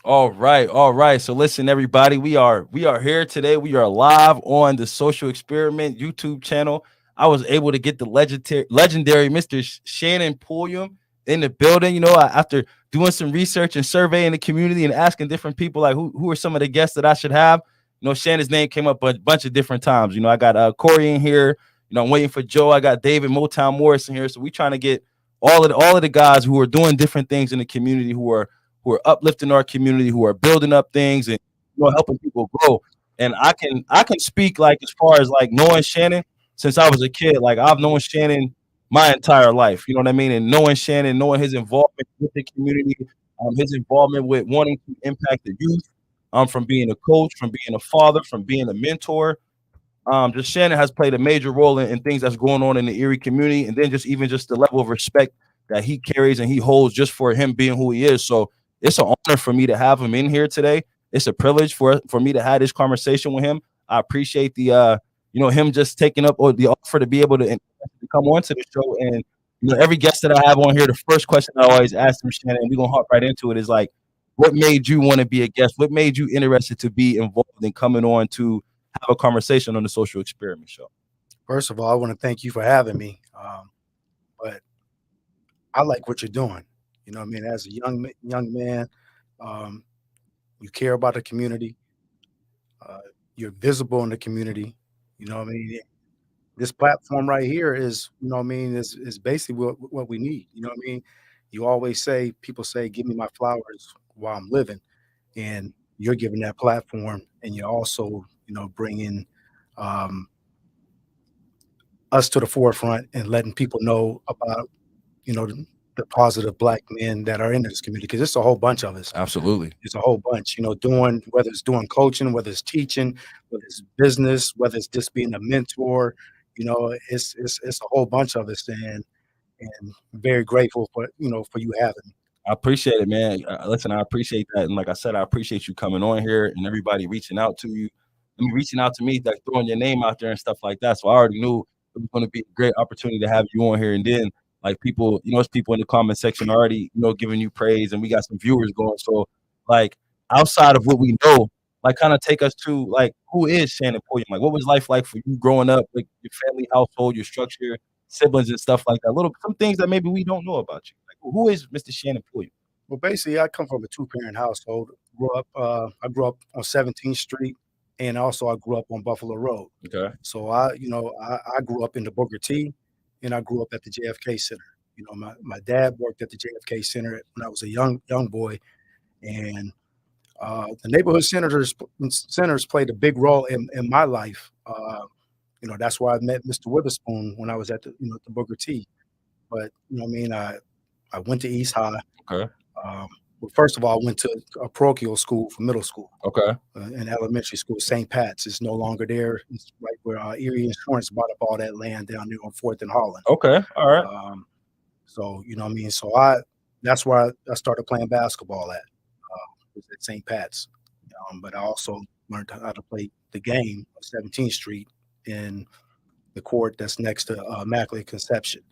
All right, all right. So listen, everybody, we are here today. We are live on the Social Experiment YouTube channel. I was able to get the legendary Mr. Shannon Puliam in the building. After doing some research and surveying the community and asking different people like who are some of the guests that I should have. Shannon's name came up a bunch of different times. I got Corey in here. I'm waiting for Joe. I got David Motown Morris in here. So we trying to get all of the guys who are doing different things in the community who are uplifting our community, who are building up things and helping people grow. And I can speak like as far as like knowing Shannon since I was a kid. Like I've known Shannon my entire life. You know what I mean? And knowing Shannon, knowing his involvement with the community, his involvement with wanting to impact the youth, from being a coach, from being a father, from being a mentor. Just Shannon has played a major role in things that's going on in the Erie community, and then just even just the level of respect that he carries and he holds just for him being who he is. So it's an honor for me to have him in here today. It's a privilege for me to have this conversation with him. I appreciate the him just taking up or the offer to be able to come on to the show. And every guest that I have on here, the first question I always ask them, Shannon, and we're gonna hop right into it, is like, what made you want to be a guest? What made you interested to be involved in coming on to have a conversation on the Social Experiment Show? First of all, I want to thank you for having me. But I like what you're doing. You know what I mean? As a young man, um, you care about the community. Uh, you're visible in the community. You know what I mean? This platform right here is, you know what I mean, is basically what we need. You know what I mean? You always say, people say, give me my flowers while I'm living. And you're giving that platform, and you're also, bringing um, us to the forefront and letting people know about, the positive black men that are in this community, because it's a whole bunch of us. Absolutely. It's a whole bunch, doing, whether it's doing coaching, whether it's teaching, whether it's business, whether it's just being a mentor. It's a whole bunch of us, and very grateful for you having me. I appreciate it, man. Listen, I appreciate that. And like I said, I appreciate you coming on here and everybody reaching out to you. I mean, reaching out to me, like throwing your name out there and stuff like that. So I already knew it was going to be a great opportunity to have you on here. And then, like, people, it's people in the comment section already, giving you praise, and we got some viewers going. So, like, outside of what we know, like, kind of take us to, like, who is Shannon Pulliam? Like, what was life like for you growing up, like, your family household, your structure, siblings, and stuff like that? Some things that maybe we don't know about you. Who is Mr. Shannon Puliam? Well, basically, I come from a two-parent household. I grew up on 17th Street, and also I grew up on Buffalo Road. Okay. So I grew up in the Booker T, and I grew up at the JFK Center. My dad worked at the JFK Center when I was a young boy, and the neighborhood centers played a big role in my life. That's why I met Mr. Witherspoon when I was at the Booker T. But what I mean, I went to East High. Okay. Well, first of all, I went to a parochial school for middle school. Okay. And elementary school, St. Pat's, is no longer there. It's right where Erie Insurance bought up all that land down there on 4th and Holland. Okay. All right. So what I mean. So that's where I started playing basketball at. Was at St. Pat's. But I also learned how to play the game on 17th Street in the court that's next to Immaculate Conception.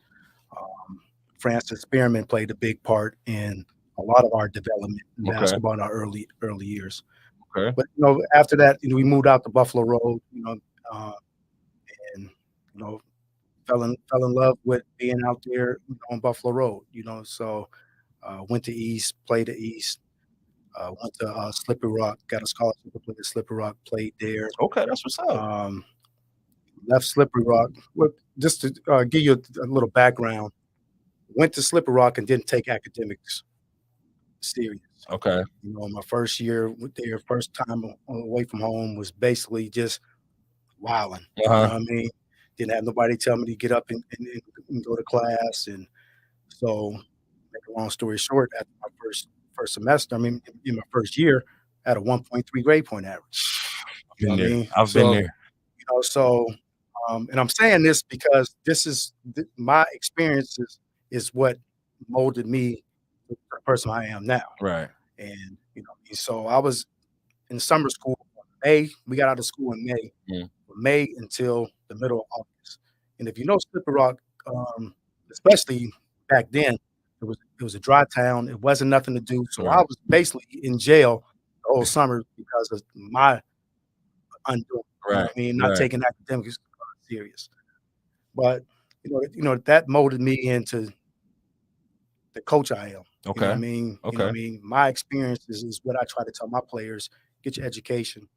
Francis Spearman played a big part in a lot of our development in basketball in our early years. Okay. But after that, we moved out to Buffalo Road, and fell in love with being out there on Buffalo Road. So went to East, played at East. Went to Slippery Rock, got a scholarship to play at Slippery Rock, played there. Okay, that's what's up. Left Slippery Rock. Well, just to give you a little background, went to Slippery Rock and didn't take academics serious. Okay. My first year there, first time away from home, was basically just wilding. You know what I mean? Didn't have nobody tell me to get up and go to class. And so, make a long story short, after my first semester, in my first year, I had a 1.3 grade point average. I've been there. And I'm saying this because this is my experiences is what molded me to the person I am now. Right. And so I was in summer school. May, we got out of school in May. From May until the middle of August. And if you know Slippery Rock, especially back then, it was It was a dry town. It wasn't nothing to do. So I Right. was basically in jail the whole summer because of my undoing. You know Right. what I mean? Not Right. taking academics serious. But that molded me into the coach I am. You know what I Okay. mean? You know what I Okay. mean? My experiences is what I try to tell my players: get your education.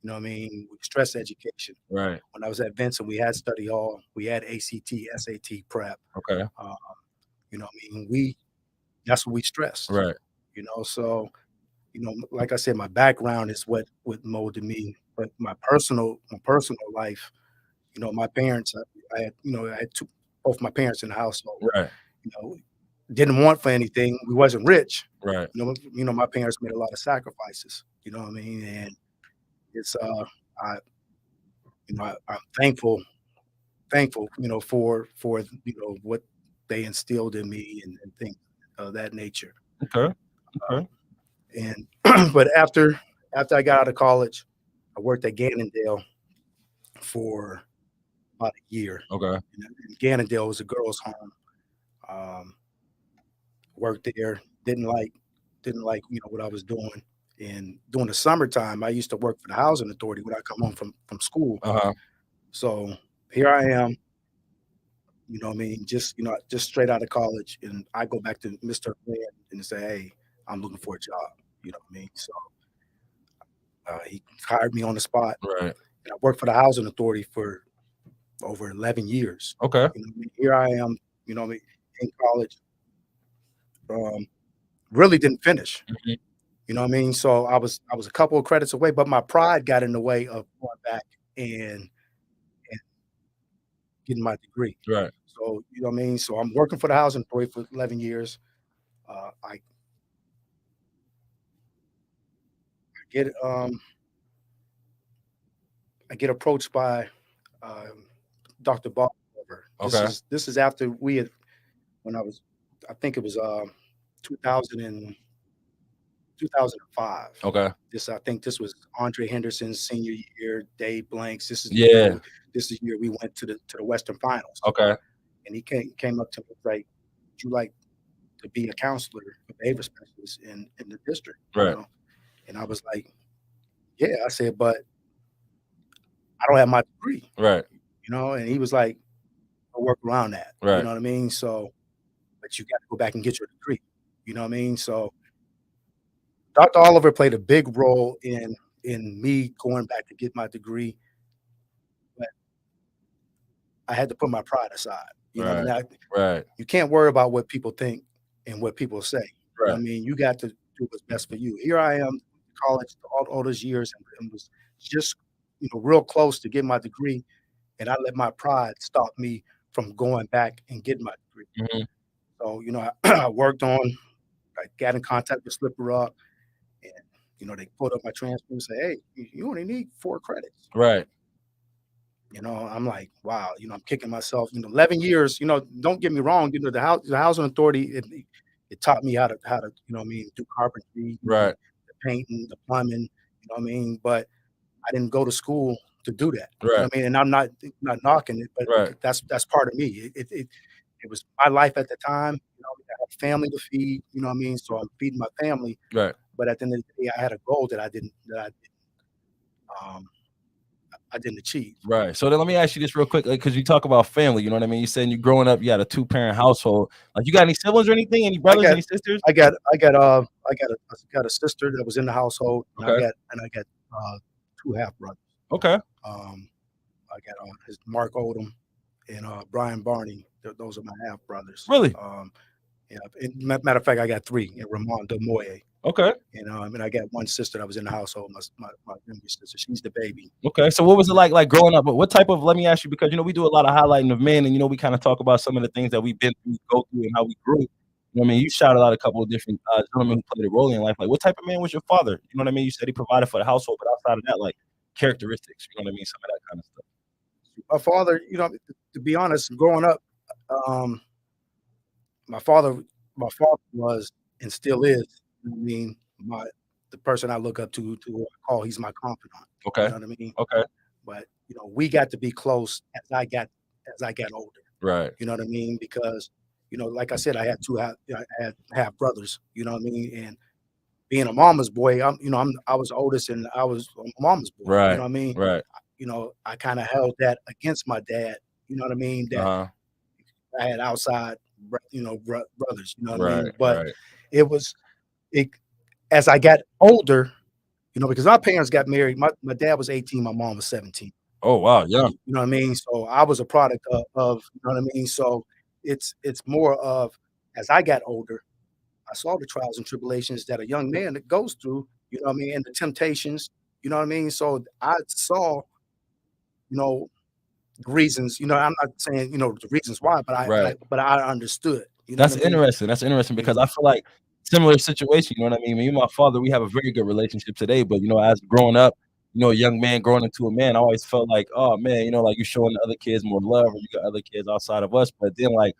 You know what I mean? We stress education. Right. When I was at Vincent, we had study hall, we had ACT, SAT prep. Okay. Uh, you know what I mean? We That's what we stressed. Right. So like I said, my background is what molded me. But my personal life, my parents, I had both my parents in the household. Right. You know, didn't want for anything. We wasn't rich. Right. My parents made a lot of sacrifices. You know what I mean? And it's I I'm thankful, for what they instilled in me and things of that nature. Okay. Okay. And but after I got out of college, I worked at Gannondale for about a year. Okay. And Gannondale was a girls' home. Um, Worked there, didn't like what I was doing. And during the summertime, I used to work for the housing authority when I come home from school. Uh-huh. So here I am, what I mean, just straight out of college, and I go back to Mr. Rand and say, "Hey, I'm looking for a job." You know what I mean? So he hired me on the spot, Right. and I worked for the housing authority for over 11 years. Okay. You know what I mean? Here I am, what I mean, in college, um, really didn't finish. Mhm. You know what I mean? So I was a couple of credits away, but my pride got in the way of going back and getting my degree. Right. So, you know what I mean? So I'm working for the housing authority for 11 years. I get I get approached by um, Dr. Bob. This Okay. is this is after we had when I think it was 2000 2005. Okay. I think this was Andre Henderson's senior year, Dave Blanks. Yeah. This is the year we went to the Western Finals, Okay. and he came up to me like, "Would you like to be a counselor, a behavior specialist in the district?" Right. And I was like, "Yeah." I said, "But I don't have my degree." Right. And he was like, "I'll work around that." You Right. know what I mean? So, but you got to go back and get your degree. You know what I mean? So Dr. Oliver played a big role in me going back to get my degree, but I had to put my pride aside. You know what I Right. mean? Right. You can't worry about what people think and what people say. You know what Right. I mean? You got to do what's best for you. Here I am in college all those years and was just, real close to getting my degree, and I let my pride stop me from going back and getting my degree. Mhm. So, I worked on, I got in contact with Slipper Up, and, they pulled up my transcript and said, "Hey, you only need 4 credits." Right. I'm like, wow, I'm kicking myself. 11 years. Don't get me wrong. The housing authority, it taught me how to, what I mean, do carpentry, Right. the painting, the plumbing. You know what I mean? But I didn't go to school to do that. You know Right. what I mean? And I'm not knocking it, but Right. that's part of me. It was my life at the time. I had a family to feed. You know what I mean? So I'm feeding my family. Right. But at the end of the day, I had a goal um, I didn't achieve. Right. So then let me ask you this real quick, like, because you talk about family, you know what I mean? You said you growing up, you had a two-parent household. Like, you got any siblings or anything? Any I brothers, got any sisters? I got a sister that was in the household, and Okay. I got 2 half brothers. Okay. Um, I got his Mark Odom and Brian Barney. Those are my half brothers. Really? Yeah. And matter of fact, I got 3. And Ramon Demoye. Okay. I got one sister that was in the household. My younger sister. She's the baby. Okay. So what was it like growing up? What type of, let me ask you, because we do a lot of highlighting of men, and we kind of talk about some of the things that we've been through, go through, and how we grew. You know what I mean? You shouted out a couple of different gentlemen who played a role in your life. Like, what type of man was your father? You know what I mean? You said he provided for the household, but outside of that, like characteristics, you know what I mean? Some of that kind of stuff. My father, to be honest, growing up, um, my father, my father was and still is. I mean, the person I look up to call. He's my confidant. You Okay. know what I mean? Okay. But we got to be close as I got older. Right. You know what I mean? Because like I said, I had half brothers. You know what I mean? And being a mama's boy, I was oldest, and I was a mama's boy. You Right. know what I mean? Right. I kind of held that against my dad. You know what I mean? That Uh-huh. I had outside, brothers. You know what I Right. mean? But Right. it was it as I got older, because my parents got married. My dad was 18, my mom was 17. Oh wow, yeah. You know what I mean? So I was a product of you know what I mean? So it's more of, as I got older, I saw the trials and tribulations that a young man that goes through, you know what I mean, and the temptations, you know what I mean? So I saw, you know, the reasons, I'm not saying, the reasons why, but Right. I understood, you know what That's I mean? interesting. That's interesting You because I feel like similar situation, you know what I mean? Me and my father, we have a very good relationship today, but as growing up, a young man growing into a man, I always felt like, oh man, like you're showing the other kids more love, or you got other kids outside of us. But then like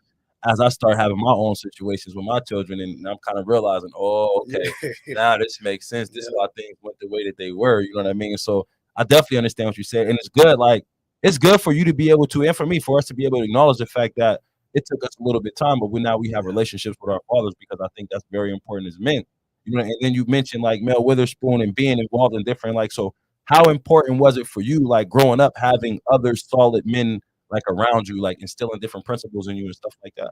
as I start having my own situations with my children, and I'm kind of realizing, oh, okay, yeah. now this makes sense. This is Yeah. why things went the way that they were, you know what I mean? So I definitely understand what you said. And it's good, like it's good for you to be able to, and for me, for us to be able to acknowledge the fact that it took us a little bit of time, but we have Yeah. relationships with our fathers because I think that's very important as men. And then you mentioned like Mel Witherspoon and being involved in different so how important was it for you, like growing up, having other solid men like around you, like instilling different principles in you and stuff like that?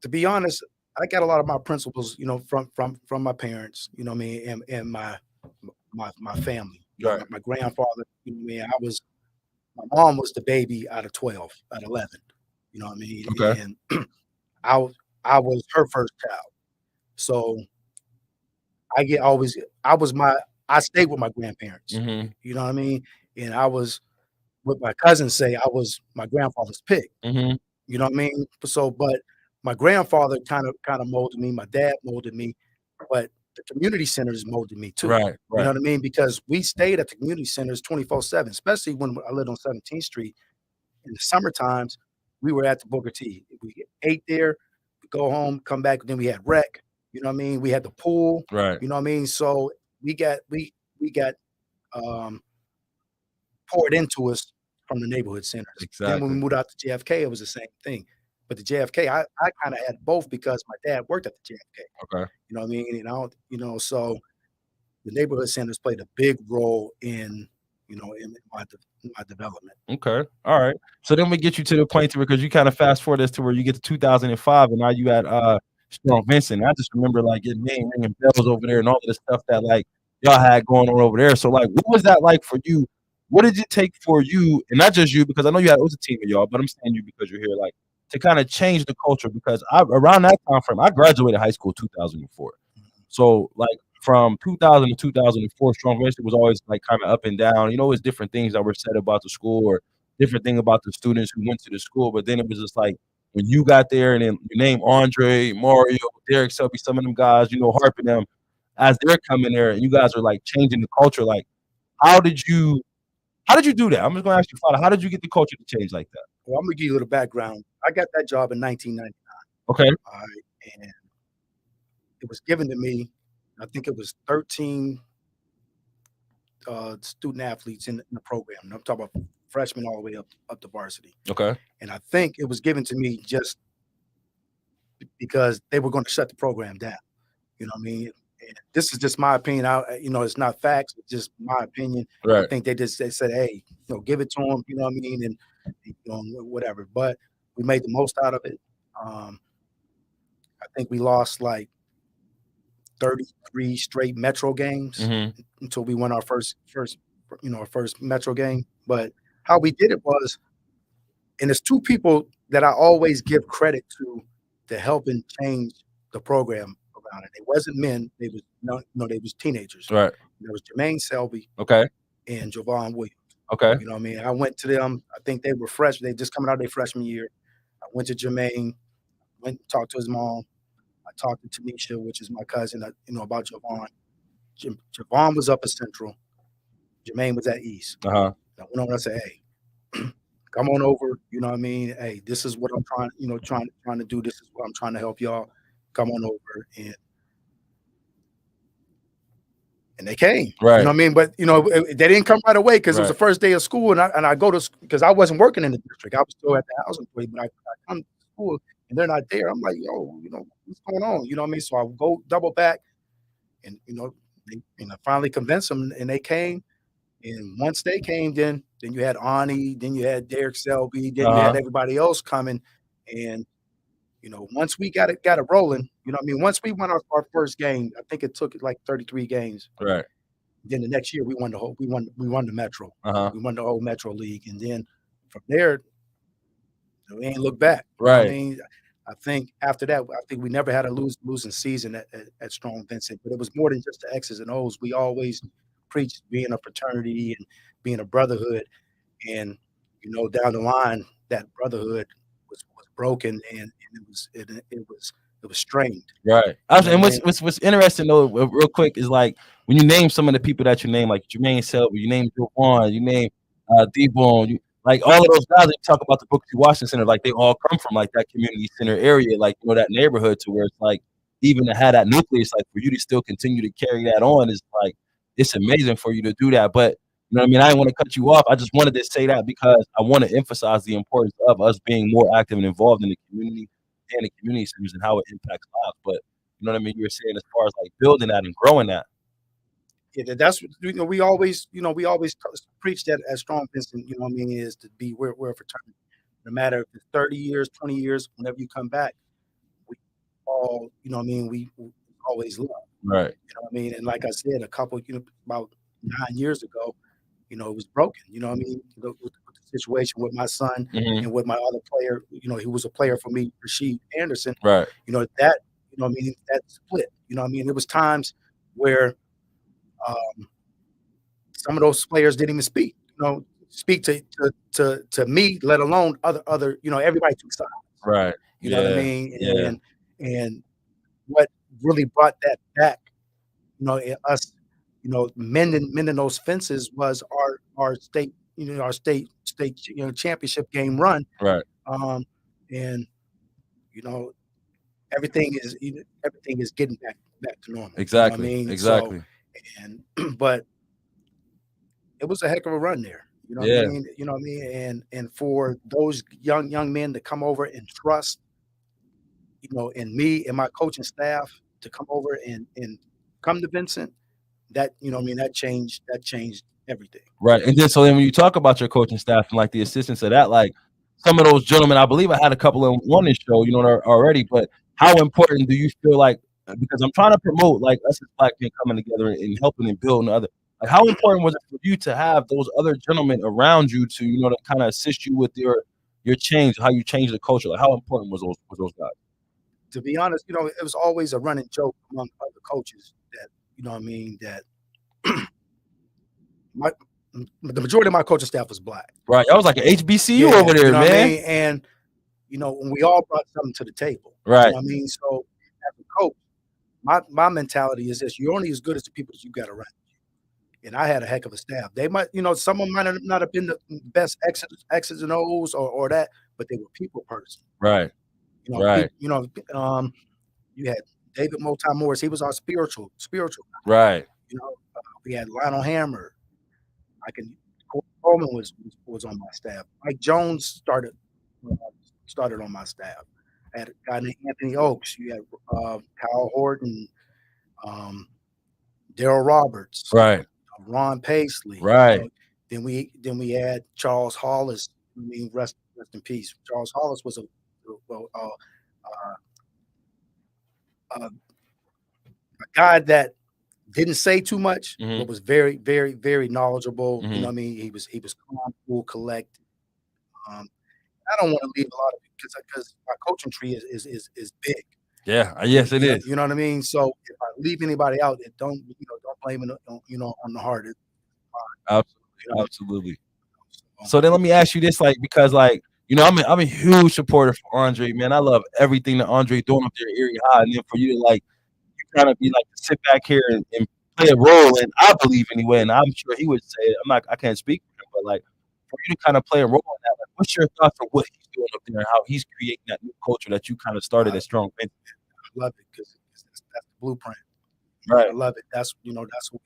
To be honest, I got a lot of my principles, from my parents, you know what I mean, and my family. Right. My grandfather, you know what I mean. My mom was the baby out of 12, out of 11, you know what I mean, Okay. and I was her first child. So I get always I was my I stayed with my grandparents, Mhm. you know what I mean, and I was what my cousins say, I was my grandfather's pick. Mhm. You know what I mean? So, but my grandfather kind of molded me, my dad molded me, but the community centers molded me too. Right. You know Right. what I mean? Because we stayed at the community centers 24/7, especially when I lived on 17th Street. In the summer times, we were at the Booker T. We ate there, we go home, come back, then we had rec. You know what I mean? We had the pool. Right. You know what I mean? So we got um poured into us from the neighborhood centers. Then when we Exactly. moved out to JFK, it was the same thing. But the JFK, I kinda had both because my dad worked at the JFK, Okay. you know what I mean? And I don't so the neighborhood centers played a big role in my development. Okay. All right. So then we get you to the point to because you kind of fast forward this to where you get to 2005 and now you at Strong Vincent. I just remember like your name ringing bells over there and all of the stuff that like y'all had going on over there. So like what was that like for you? What did it take for you, and not just you, because I know it was a team of y'all, but I'm saying you because you're here, like to kind of change the culture because around that time frame, I graduated high school 2004. So like from 2000 to 2004, Strong Vincent was always like kind of up and down. It's different things that were said about the school or different thing about the students who went to the school. But then it was just like when you got there and then your name Andre, Mario, Derek Selby, some of them guys, harping them as they're coming there and you guys are like changing the culture. Like how did you how did you do that? I'm just gonna ask you, Father, how did you get the culture to change like that? Well, I'm gonna give you a little background. I got that job in 1990, Okay. alright, and it was given to me, I think it was 13, student athletes in the program, and I'm talking about freshmen all the way up to varsity, Okay. and I think it was given to me just because they were gonna shut the program down. You know what I mean? And this is just my opinion. It's not facts, it's just my opinion. I Right. think they said, "Hey, give it to them." You know what I mean? And whatever. But we made the most out of it. Um, I think we lost like 33 straight Metro games Hmm. until we won our first Metro game. But how we did it was, and there's two people that I always give credit to helping change the program around it. It wasn't men; they was no, they was teenagers. Right. There was Jermaine Selby Okay. and Javon Williams. Okay. You know what I mean? I went to them. I think they were fresh. They just coming out of their freshman year. I went to Jermaine, went and talked to his mom. I talked to Tanisha, which is my cousin, about Javon. Javon was up at Central. Jermaine was at East. Uh-huh. I went over and I said, "Hey, come on over. You know what I mean? Hey, this is what I'm trying to do. This is what I'm trying to help y'all. Come on over." And they came. You know Right. what I mean? But they didn't come right away because it was the Right. first day of school, and I go to because I wasn't working in the district. I was still at the housing authority, but I come to school and they're not there. I'm like, yo, what's going on? You know what I mean? So I go double back, and I finally convinced them, and they came. And once they came, then you had Ani, then you had Derek Selby, then you had Uh-huh. everybody else coming, and once we got it rolling, what I mean, once we won our first game, I think it took like 33 games. Right. Then the next year we won the Metro. Uh-huh. We won the whole Metro League, and then from there we ain't look back. You know what I Right. mean? I think after that, I think we never had a losing season at Strong Vincent, but it was more than just the X's and O's. We always preached being a fraternity and being a brotherhood, and down the line that brotherhood was broken, and it was strained. Right. You know what And I mean? what's interesting though, real quick, is like when you name some of the people that you name, like Jermaine Selby, you name Jovan, you name D-Bone, like all of those guys that you talk about the Booker T. Washington Center, like they all come from like that community center area, like that neighborhood, to where it's like even to have that nucleus, like for you to still continue to carry that on is like it's amazing for you to do that. But you know what I mean? I didn't want to cut you off. I just wanted to say that because I want to emphasize the importance of us being more active and involved in the community and the community centers and how it impacts lives. But you know what I mean? You were saying as far as like building that and growing that. Yeah, that's what we always preach that at Strong Vincent. You know what I mean? Is to be we're a fraternity. No matter if it's 30 years, 20 years, whenever you come back, we all, what I mean, we always love. Right. You know what I mean? And like I said, about 9 years ago, it was broken. You know what I mean? With the situation with my son Hmm. and with my other player, he was a player for me, Rasheed Anderson. Right. That, what I mean, that split. You know what I mean? There was times where some of those players didn't even speak to me, let alone other. Everybody took sides. Right. You know what I Yeah. mean? Yeah. And what really brought that back, us, mending those fences was our state championship game run. Right. Um, and you know everything is getting back to normal. You know what I Exactly. mean? So, Exactly. and but it was a heck of a run there. You know what I Yeah. mean? You know what I mean? And for those young men to come over and trust, in me and my coaching staff to come over and come to Vincent, that what I mean, that changed everything. Right. And then when you talk about your coaching staff and like the assistance of that, like some of those gentlemen, I believe I had a couple of them on this show, already. But how important do you feel like, because I'm trying to promote like us as black men coming together and helping and building other, like how important was it for you to have those other gentlemen around you to kind of assist you with your change, how you change the culture? Like how important was those guys? To be honest, it was always a running joke among other coaches that, you know what I mean, that my the majority of my coaching staff was black. Right. I was like an HBCU Yeah, over you there, know what I man. mean? And, when we all brought something to the table. You Right. know what I mean? So as a coach, my mentality is this: you're only as good as the people that you got around. And I had a heck of a staff. They might, some of them might not have been the best X's and O's or that, but they were people person. Right. Right. You had David Motown Morris. He was our spiritual guy. Right. We had Lionel Hammer. Corey Coleman was on my staff. Mike Jones started on my staff. I had a guy named Anthony Oakes. You had Kyle Horton, um, Daryl Roberts, Right. Ron Paisley. Right. Then we had Charles Hollis. I mean, rest in peace. Charles Hollis was a guy that didn't say too much, Hmm. but was very, very, very knowledgeable. You know Hmm. what I mean? He was calm, cool, collected. Um, I don't want to leave a lot of it because my coaching tree is big. Yeah. Yes, it is. You know what I mean? So if I leave anybody out, don't blame it on the heart. Absolutely. You know, Absolutely. so, So then let me ask you this, like, because like, I'm a huge supporter for Andre, man. I love everything that Andre doing up there at Erie High. And then for you to like kind of be like to sit back here and play a role, and I believe anyway, and I'm sure he would say it. I can't speak for him, but like for you to kind of play a role in that, like, what's your thoughts on what he's doing up there and how he's creating that new culture that you kind of started I at Strong Bench? love it because that's the blueprint. Right. I love it. That's what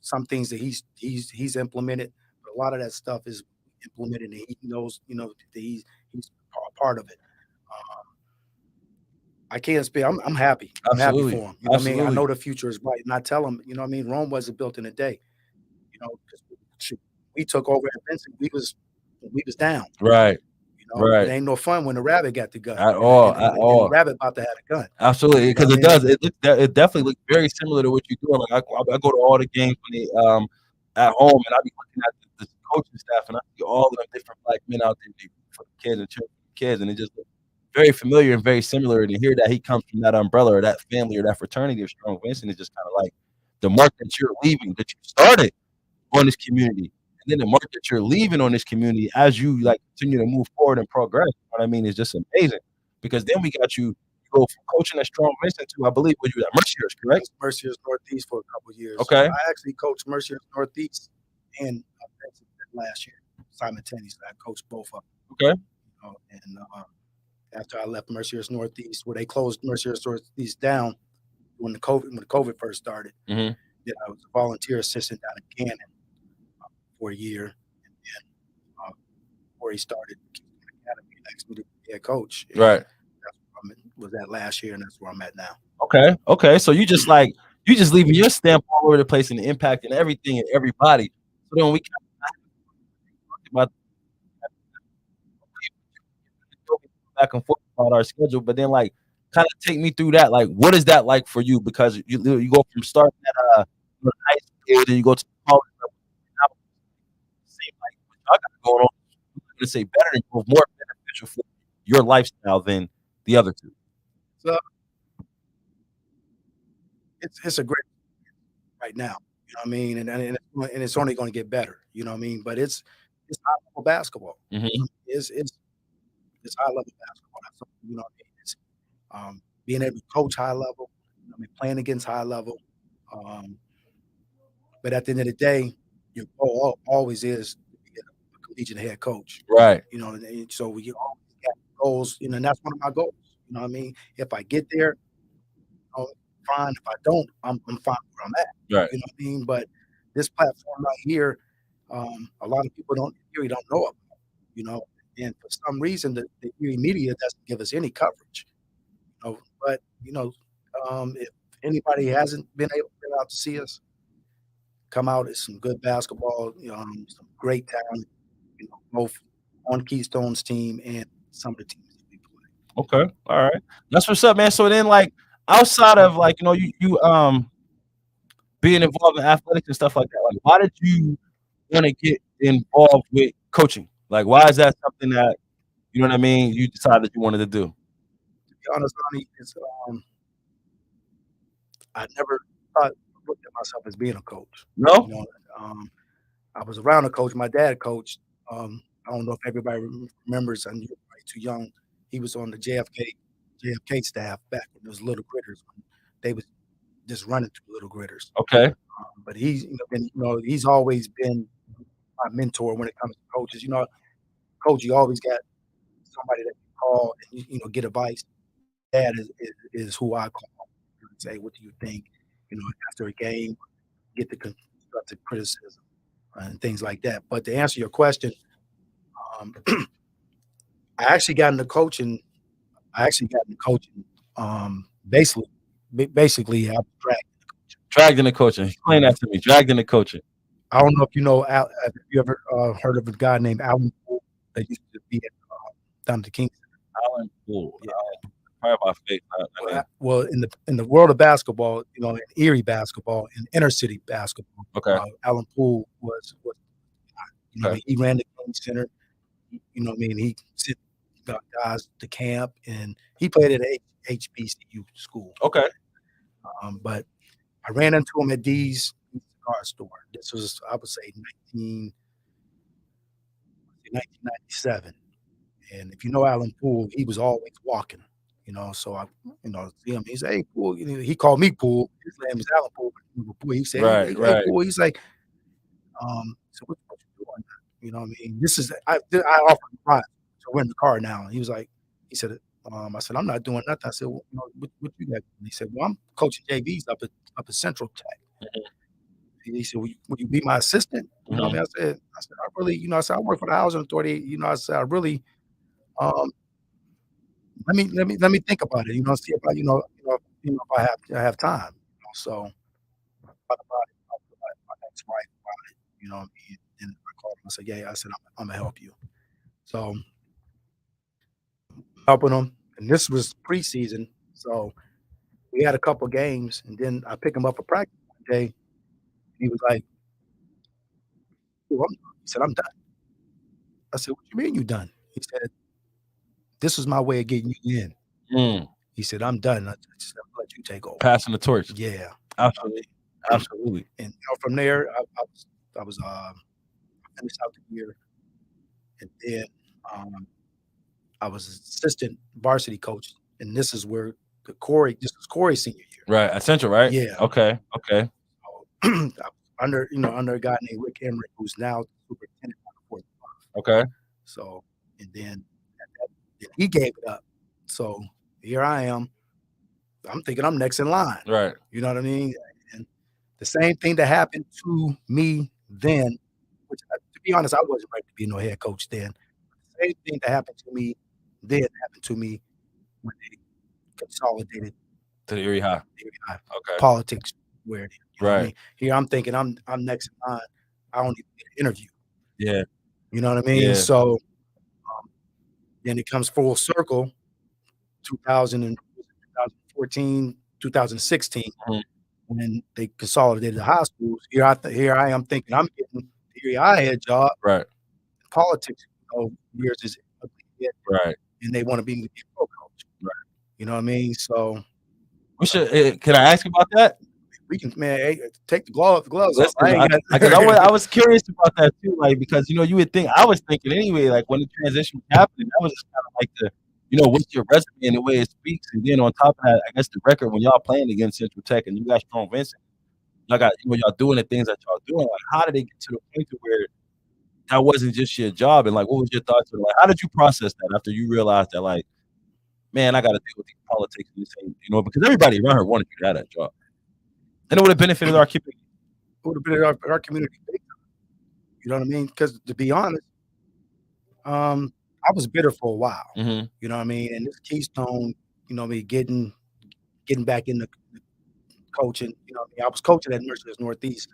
some things that he's implemented, but a lot of that stuff is implemented, and he knows, that he's a part of it. Um, I can't speak. I'm happy. I'm happy Absolutely. for him. You know what I mean? I Absolutely. know the future is bright, and I tell him, Rome wasn't built in a day. 'Cause we took over at Vincent, we was down. Right. It Right. ain't no fun when the rabbit got the gun, At and all. At and the all. rabbit about to have a gun. Absolutely, You know because what I it mean? does. It definitely looks very similar to what you're doing. Like I go to all the games when they at home, and I be looking at the coaching staff, and I see all of them different black men out there for the kids and cheering for the kids, and it just looks very familiar and very similar. To hear that he comes from that umbrella or that family or that fraternity of Strong Vincent is just kind of like the mark that you're leaving, that you started on this community, and then the mark that you're leaving on this community as you like continue to move forward and progress. You know what I mean? Is just amazing because then we got you go from coaching at Strong Vincent to I believe what you at Mercier's, I correct? was Mercier's Northeast for a couple of years. Okay, I actually coached Mercier's Northeast and Vincent last year simultaneously. I coached both of them. okay, And after I left Mercier's Northeast, where they closed Mercier's Northeast down when the COVID first started, hmm then I was a volunteer assistant down in Canton for a year, and then before he started Kingston Academy, he asked me to be head coach, and right, that's where was that last year, and that's where I'm at now. okay, okay. So you just like you just leaving your stamp all over the place and impacting everything and everybody. So then when we kind of talk about back and forth about our schedule, but then like kind of take me through that. Like, what is that like for you? Because you go from starting at high school, then you go to college level. Now, seem like what y'all got going on. I'm gonna say better than both, more beneficial for your lifestyle than the other two. So it's a great right now. You know what I mean? And it's only going to get better. You know what I mean? But it's high level basketball. hmm It's high level basketball. That's, you know what I mean? It's being able to coach high level. Playing against high level. Um, but at the end of the day, your goal always is to be a collegiate head coach. Right, And so we always got goals. And that's one of my goals. You know what I mean? If I get there, know, fine. If I don't, I'm fine where I'm at. right, You know what I mean? But this platform right here, a lot of people really don't know about. You know, and for some reason, the Erie media doesn't give us any coverage. But if anybody hasn't been able to get out to see us, come out. It's some good basketball. Some great talent. Both on Keystone's team and some of the teams that we play. okay, all right. That's what's up, man. So then, like, outside of like, you being involved in athletics and stuff like that, like, why did you want to get involved with coaching? Like, why is that something that you know what I mean? You decided you wanted to do? To be honest, Ronnie, I never thought looked at myself as being a coach. You No. know, um, I was around a coach. My dad coached. I don't know if everybody remembers. And you're probably too young. He was on the JFK staff back when it was Little Critters. When they was just running through Little Critters. Okay. But he's always been my mentor when it comes to coaches. Coach, you always got somebody that you call and get advice. Dad is who I call and say, "What do you think?" After a game, get the constructive criticism and things like that. But to answer your question, um, I actually got into coaching. Basically, I was dragged. Dragged into coaching. Explain that to me. Dragged into coaching. I don't know if you know have you ever heard of a guy named Alan Poole that used to be down at the Kings? Alan Poole. Yeah. Probably my face. Well, in the world of basketball, in Erie basketball, in inner city basketball, Okay. Alan Poole was Okay. he ran the Kings Center. He sent guys to camp, and he played at a HBCU school. Okay. But I ran into him at D's cigar store. This was, I would say, 1997. And if you know Alan Poole, he was always walking. So I, see him. He said, "Hey, Poole." He called me Poole. His name is Alan Poole. He said, "Hey, Right. hey, Right. Poole." He's like, "So what you doing?" This is I offered him a ride. So we're in the car now. And he said, I said, "I'm not doing nothing." I said, "Well, what you got?" And he said, "Well, I'm coaching JVs up at Central Tech." And he said, "Will you be my assistant?" You know what I mean? I said, "I really, I said I work for the housing authority. I said I really, um, let me think about it. See if if I have time. So thought about it, talked to my ex-wife about it. What I mean? And I called him. I said, "Yeah," I said, "I'm gonna help you." So helping him, and this was preseason, so we had a couple games, and then I picked him up for practice one day. He was like, "Oh, he said, "I'm done." I said, "What you mean you done?" He said, "This is my way of getting you in." Mm. He said, "I'm done. I just let you take over." Passing the torch. Yeah. Absolutely. Absolutely. And from there, I finished out the year, and then um, I was assistant varsity coach, and this is Corey's senior year. Right. At Central, right? Yeah. Okay. Okay. So, I was under a guy named Rick Emery, who's now superintendent of the Fort Worth. Okay. So, and then he gave it up. So here I am. I'm thinking I'm next in line. Right. You know what I mean? And the same thing that happened to me then, which to be honest, I wasn't ready to be no head coach then. The same thing that happened to me then happened to me when they consolidated To the Erie High. Okay. politics where it is. You know what I Right. mean? Here I'm thinking I'm next in line. I don't even get an interview. Yeah. You know what I mean? Yeah. So then it comes full circle, 2014, 2016, Mhm. when they consolidated the high schools. Here I am thinking I'm getting the Erie High head job. Right. Politics, years is Right. and they want to be a pro coach. Right. You know what I mean? So We should. Can I ask you about that? we can, man, hey, take the gloves off. Listen, because I was curious about that too, like because you would think I was thinking anyway, like when the transition was happening, that was just kind of like what's your resume and the way it speaks, and then on top of that, I guess the record when y'all playing against Central Tech and you got Strong Vincent, y'all got y'all doing the things that y'all doing. Like, how did they get to the point to where that wasn't just your job, and like, what was your thoughts? Like, how did you process that after you realized that, like, man, I got to deal with these politics and this ain't, because everybody around her wanted you to have that job, and it would have benefited our community. It would have been our community. You know what I mean? Because to be honest, I was bitter for a while. Mm-hmm. You know what I mean? And this Keystone, me getting back into coaching. You know what I mean? I was coaching at Mercer's Northeast,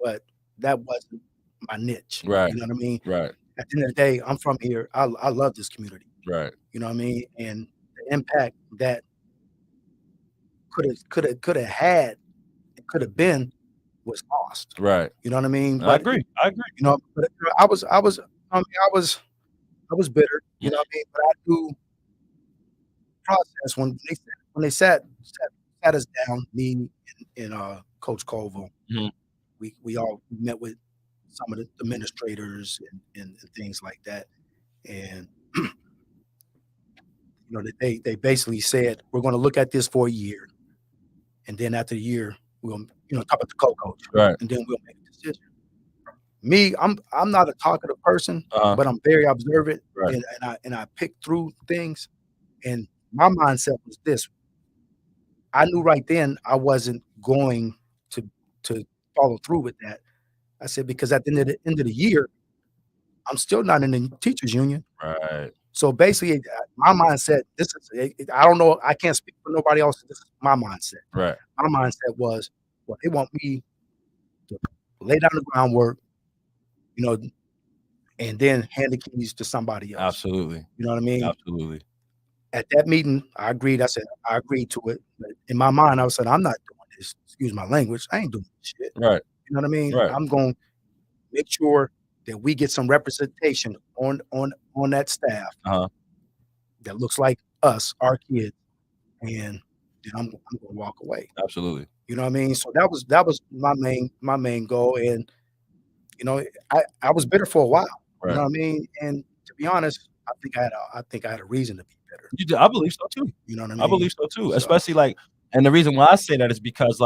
but that wasn't my niche. Right. You know what I mean? Right. At the end of the day, I'm from here. I love this community. Right. You know what I mean? And the impact that could have had, it could have been, was lost. Right. You know what I mean? I agree. But I was bitter. You know what I mean? But I do process when they sat us down, me and Coach Colville. Mm-hmm. We all met with some of the administrators and things like that, and they basically said, we're going to look at this for a year, and then after the year we'll talk about the co-coach, right, and then we'll make a decision. Me, I'm not a talkative person, but I'm very observant, right, and I pick through things, and my mindset was this: I knew right then I wasn't going to follow through with that. I said, because at the end of the year, I'm still not in the teachers union. right. So basically, my mindset, I don't know, I can't speak for nobody else. This is my mindset. Right. My mindset was, well, they want me to lay down the groundwork, and then hand the keys to somebody else. Absolutely. You know what I mean? Absolutely. At that meeting, I agreed. I said, I agreed to it. But in my mind, I was saying, I'm not doing this. Excuse my language. I ain't doing this shit. Right. You know what I mean? Right. I'm going to make sure that we get some representation on that staff that looks like us, our kids, and then I'm going to walk away. Absolutely. You know what I mean? So that was my main goal, and I was bitter for a while. Right. You know what I mean? And to be honest, I think I had a reason to be bitter. You do. I believe so too. You know what I mean? I believe so too. Especially and the reason why I say that is because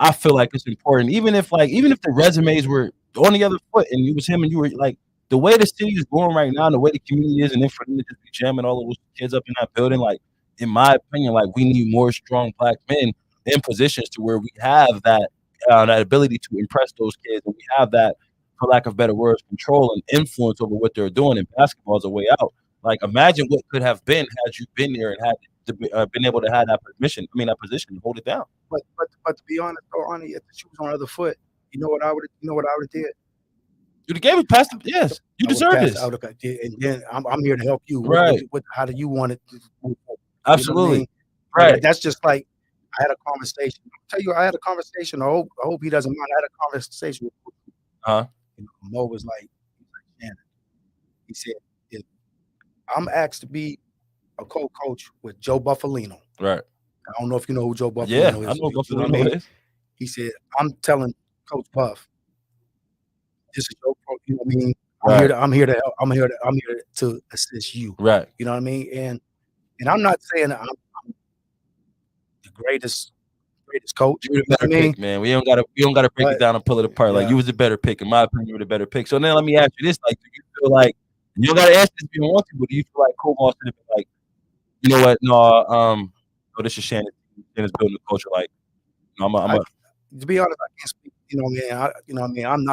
I feel like it's important. Even if the resumes were on the other foot and it was him and you were like, the way the city is going right now, and the way the community is, and then for them to just be jamming all of those kids up in that building, like in my opinion, like we need more strong black men in positions to where we have that ability to impress those kids, and we have that, for lack of better words, control and influence over what they're doing. And basketball is a way out. Like imagine what could have been had you been there and had been able to have that permission. I mean, that position to hold it down. But to be honest, though, Arnie, if the shoe was on the other foot, you know what I would have did. You the game past the yes. You I would have deserve passed. this. I would have, and then I'm here to help you. Right. How do you want it to move forward? Absolutely. You know what I mean? Right. That's just like I had a conversation. I'll tell you, I had a conversation. I hope he doesn't mind. I had a conversation with Mo was like, Shannon. He said, if I'm asked to be a co-coach with Joe Buffalino. Right. I don't know if you know who Joe Buffalino Yeah, is. I know You Buffalino what I mean? is. He said, I'm telling Coach Buff, this is your pro, you know what I mean? I'm here to help. I'm here to assist you. Right. You know what I mean? And I'm not saying I'm the greatest coach. You were the better pick, man. We don't gotta break it down and pull it apart. Like you was the better pick. In my opinion, you were the better pick. So then let me ask you this: like, do you feel like you don't gotta answer this if you don't want to, but do you feel like Koval should have been like, you know what? No, this is Shannon. Shannon's building the culture. Like, to be honest, I can't speak. You know, man. I'm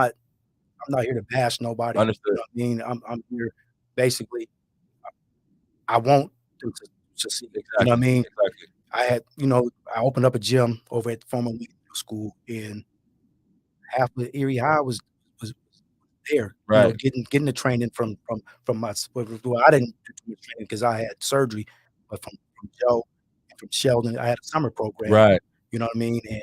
not here to bash nobody. Understood. You know what I mean? I'm here basically. I want them to succeed. Exactly. You know what I mean? Exactly. I opened up a gym over at the former school, and half of Erie High was there. Right. You know, getting the training from my. Well, I didn't do too much training because I had surgery, but from Joe and from Sheldon, I had a summer program. Right. You know what I mean? And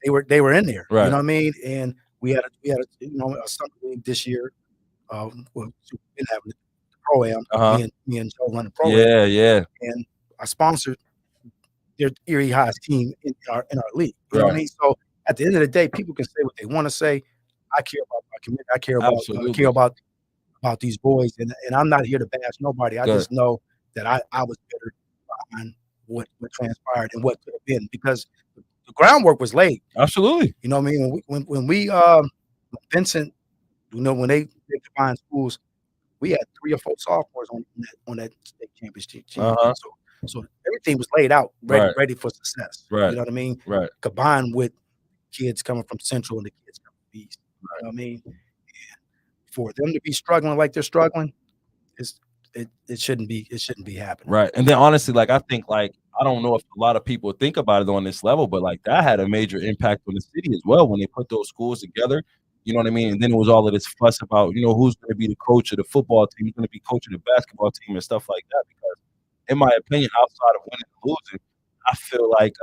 they were in there. Right. You know what I mean? And we had a summer league this year. Well, we've been having the pro-am. Me and Joe run the pro-am. Yeah. And I sponsored their Erie High's team in our league. You know what I mean? So at the end of the day, people can say what they want to say. I care about my community. I care about these boys, and I'm not here to bash nobody. I just know that I was better behind what transpired and what could have been, because the groundwork was laid. Absolutely. You know what I mean? When Vincent, when they combined schools, we had 3 or 4 sophomores on that state championship team. So everything was laid out, ready for success. Right. You know what I mean? Right. Combined with kids coming from Central and the kids coming from East. You know what I mean? And for them to be struggling like they're struggling, it shouldn't be happening. Right. And then honestly, like I think, like, I don't know if a lot of people think about it on this level, but like that had a major impact on the city as well when they put those schools together. You know what I mean? And then it was all of this fuss about, who's going to be the coach of the football team, who's going to be coach of the basketball team and stuff like that. Because in my opinion, outside of winning and losing, I feel like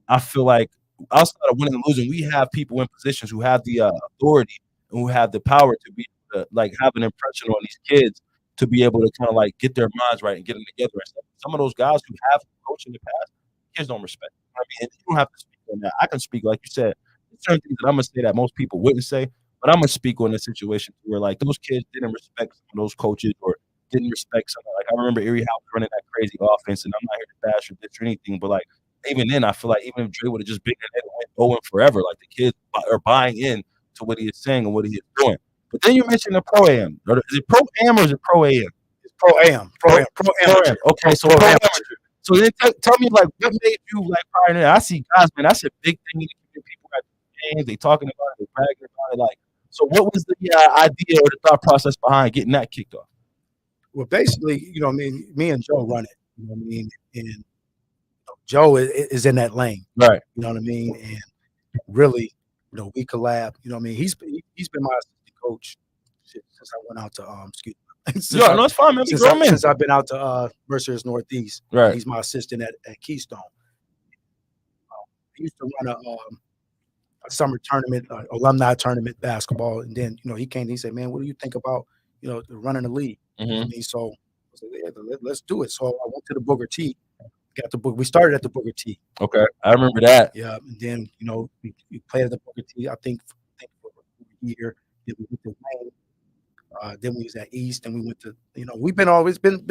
outside of winning and losing, we have people in positions who have the authority and who have the power to be like have an impression on these kids to be able to kind of like get their minds right and get them together and stuff. Some of those guys who have coached in the past, kids don't respect. I mean, and you don't have to speak on that. I can speak, like you said, certain things that I'm gonna say that most people wouldn't say, but I'm gonna speak on the situation where like those kids didn't respect some of those coaches or didn't respect something. Like I remember Erie House running that crazy offense, and I'm not here to bash or ditch or anything, but like even then, I feel like even if Dre would have just been there and went going forever, like the kids are buying in to what he is saying and what he is doing. But then you mentioned the pro-am. Is it pro-am or is it pro-am? It's pro-am. Pro-am. Okay, so pro-amateur. So then tell me, like, what made you, like, prior to that? I see guys, man, that's a big thing. People at the games, they talking about it, they bragging about it. Like, so what was the idea or the thought process behind getting that kicked off? Well, basically, me and Joe run it. You know what I mean? And Joe is in that lane. Right. You know what I mean? And really, we collab. You know what I mean? He's been my assistant coach since I went out to no, it's fine, man. Since I've been out to Mercer's Northeast. Right. He's my assistant at Keystone. He used to run a summer tournament, alumni tournament basketball, and then he came. He said, "Man, what do you think about running the league?" Mm-hmm. And so I said, "Yeah, let's do it." So I went to the Booker T. Got the book. We started at the Booker T. Okay, I remember that. Yeah, and then we played at the Booker T. I think for a year. Then we went to Wayne. Then we was at East, and we went to I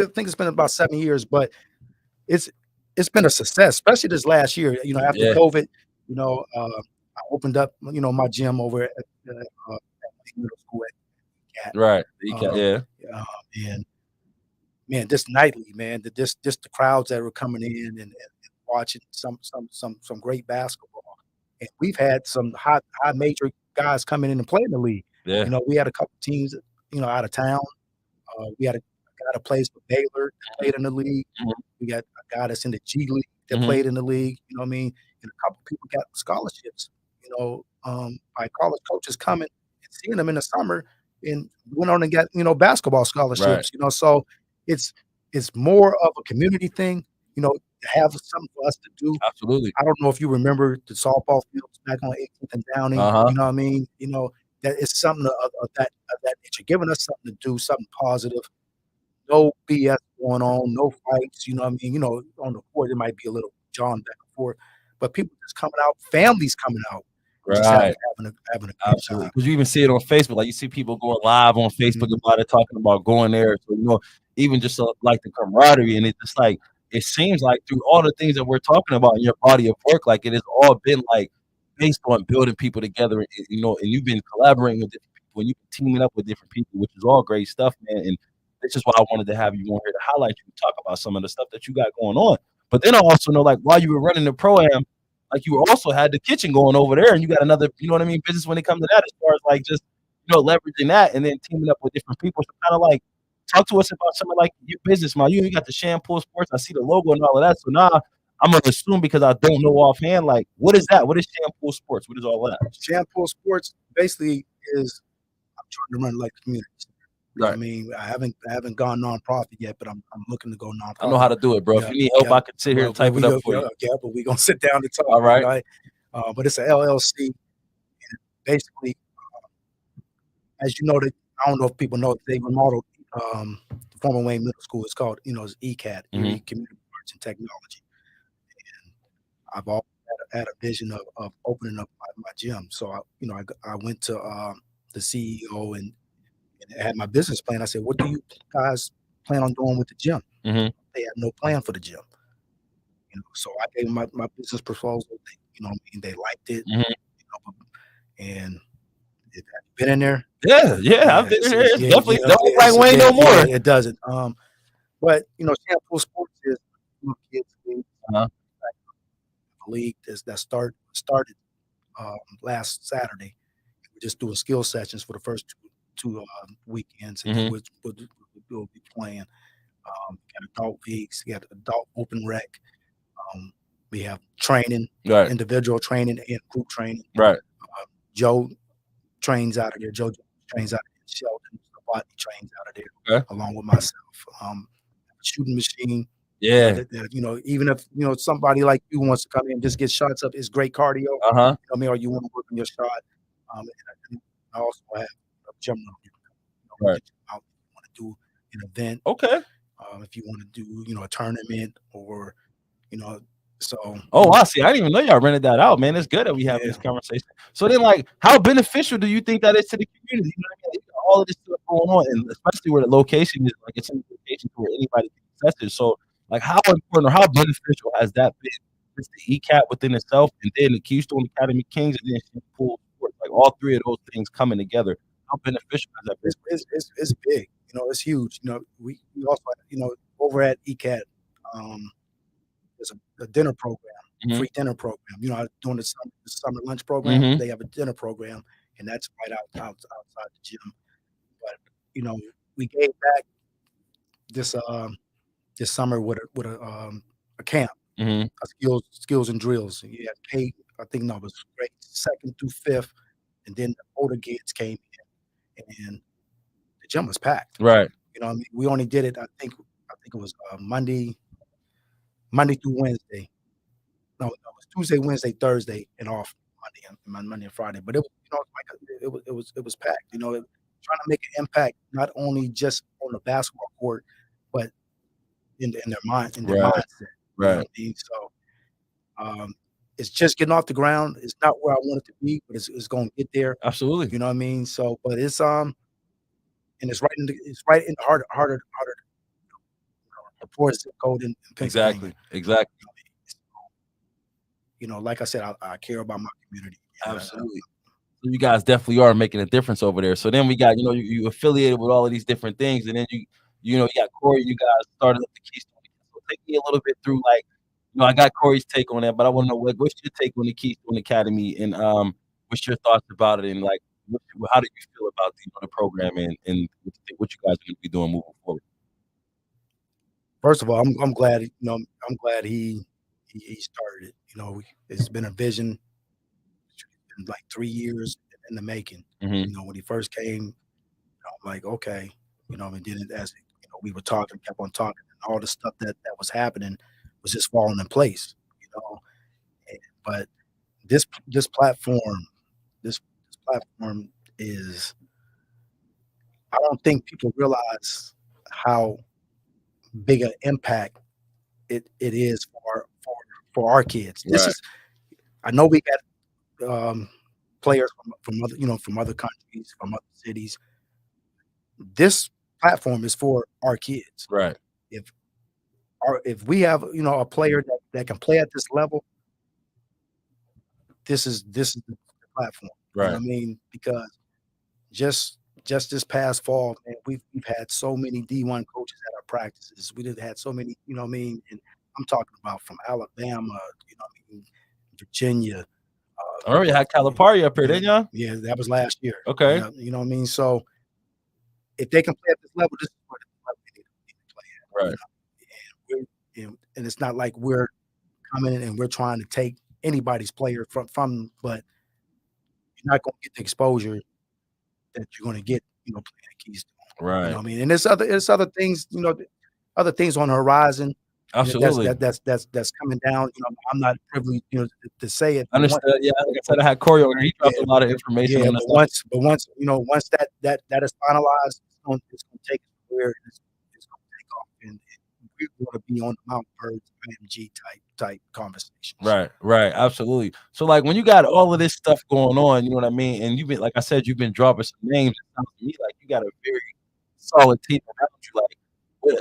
think it's been about 7 years, but it's been a success, especially this last year. After COVID, I opened up my gym over at middle school at ECAT. Right. Um, Yeah. uh, and man, just nightly, man, just the crowds that were coming in and watching some great basketball. And we've had some high major guys coming in and play in the league. Yeah. We had a couple teams, out of town. We had a guy that plays for Baylor that played in the league. Mhm. We got a guy that's in the G League that Mhm. played in the league, you know what I mean? And a couple people got scholarships, by college coaches coming and seeing them in the summer and went on and got, basketball Right. scholarships, so it's it's more of a community thing, to have something for us to do. Absolutely. I don't know if you remember the softball fields back on 18th and Downing, Uh-huh. you know what I mean? That it's something of that nature, giving us something to do, something positive, no BS going on, no fights, you know what I mean? On the court, it might be a little jawing back and forth, but people just coming out, families coming out, and just having Right. having a great Absolutely, time. because you even see it on Facebook. Like you see people going live on Facebook Mhm. about it, talking about going there. So even just like the camaraderie, and it's just like it seems like through all the things that we're talking about in your body of work, like it has all been like based on building people together. And you've been collaborating with different people, and you've been teaming up with different people, which is all great stuff, man. And this is why I wanted to have you on here to highlight you and talk about some of the stuff that you got going on. But then I also know, like, while you were running the pro-am, like you also had the kitchen going over there, and you got another, you know what I mean, business when it comes to that, as far as like just leveraging that and then teaming up with different people. So kind of like talk to us about some of like your business, man. You got the Shampoo Sports. I see the logo and all of that. So now I'm gonna assume because I don't know offhand, like what is that? What is Shampoo Sports? What is all that? Shannon Sports basically is I'm trying to run like a community center, you know what Right. I mean? I haven't gone nonprofit yet, but I'm looking to go I know how nonprofit. to do it, bro. If Yeah, you need help, yeah. I can sit here Well, and type it up for you. yeah, but we gonna sit down and talk, All right. right? But it's a LLC, and basically, as you know, that I don't know if people know, they remodeled the former Wayne Middle School. It's called, it's ECAT, Mm-hmm. Erie Community Arts and Technology. And I've always had a vision of opening up my gym. So I went to the CEO and had my business plan. I said, "What do you guys plan on doing with the gym?" Mm-hmm. They had no plan for the gym. So I gave them my business proposal. What I mean, they liked it. Mm-hmm. And it, have you been in there? Yeah, yeah. I've Yeah, been in there. It's yeah, definitely yeah, don't look like Wayne yeah, no yeah. more. It doesn't. But Shampoo Sports is little kids league, Uh-huh. a league that started last Saturday. We're just doing skill sessions for the first two weekends, and then Mm-hmm. we'll be playing. Got adult leagues, got adult open rec. Um, we have training, Right. individual training and group training. Right. Joe trains out of there. Joe trains out of there. Sheldon Sabati trains out of there, Okay. along with myself. Shooting machine. Yeah. Even if somebody like you wants to come in and just get shots up, it's great cardio. Uh-huh. I mean, or you want to work on your shot. And I also have a gym room. Right. Get you out if you want to do an event. Okay. If you want to do a tournament or you know so Oh, I see. I didn't even know y'all rented that out, man. It's good that we having yeah. this conversation. So then, like, how beneficial do you think that is to the community? You know what I mean? You got all of this stuff going on, and especially where the location is, like, it's in a location where anybody can access it. So, like, how important or how beneficial has that been? Just the ECAT within itself, and then the Keystone Academy Kings, and then Pool Sports, like all three of those things coming together. How beneficial has that been? It's big. It's huge. We also over at ECAT. There's a dinner program, Mhm. free dinner program. Doing the summer lunch program, Mhm. they have a dinner program, and that's right outside the gym. But we gave back this this summer with a camp, Mhm. a skills and drills. Yeah, K, I think no, it was grade second through fifth, and then the older kids came in, and the gym was packed. Right. What I mean? We only did it. I think it was Monday through Wednesday. No, it was Tuesday, Wednesday, Thursday, and off Monday and Friday. But it was, it was packed. Trying to make an impact not only just on the basketball court, but in their mind, in their Right. mindset. You know Right. what I mean? So it's just getting off the ground. It's not where I want it to be, but it's going to get there. Absolutely. You know what I mean? So, but and it's right in the heart of the poorest zip code in Pennsylvania. Exactly. Exactly. You know what I mean? Like I said, I care about my community. And Absolutely. So you guys definitely are making a difference over there. So then we got, you affiliated with all of these different things, and then you got Corey. You guys started up the Keystone. So take me a little bit through, like, I got Corey's take on that, but I want to know what's your take on the Keystone Academy, and what's your thoughts about it, and like, how do you feel about the program, and what you guys are going to be doing moving forward? First of all, I'm glad, I'm glad he started it. It's been a vision, in like 3 years in the making. Hmm. When he first came, I'm like, okay, and then as we were talking, kept on talking, and all the stuff that was happening was just falling in place. You know, but this platform, this platform is, I don't think people realize how big an impact it is for our kids. This Right. is, I know we got players from other countries, from other cities. This platform is for our kids. Right. If if we have a player that can play at this level, this is the platform. You know Right. what I mean? Because just just this past fall, man, we've had so many D1 coaches at our practices. We have had so many, what I mean? And I'm talking about from Alabama, what I mean, Virginia, I remember you had Calipari up here, yeah, didn't you? yeah, that was last year. Okay. Yeah, you know what I mean? So if they can play at this level, this is where the level they need to play at, Right. and it's not like we're coming in and we're trying to take anybody's player from, but you're not gonna get the exposure that you're gonna get, playing at Keystone. You know Right. what I mean? And there's other things, other things on the horizon, Absolutely. that's coming down. I'm not privileged, to say it, but Understood. Yeah, like I said, I had Corey on here. He dropped yeah, a lot of information yeah, on but this stuff. once that is finalized, it's gonna take us where it's gonna take off, and we're gonna be on the Mount Birds IMG type conversations. Right, right, absolutely. So, like, when you got all of this stuff going on, you know what I mean, and you've been, like I said, you've been dropping some names. It sounds to me like you got a very solid team around you. Like,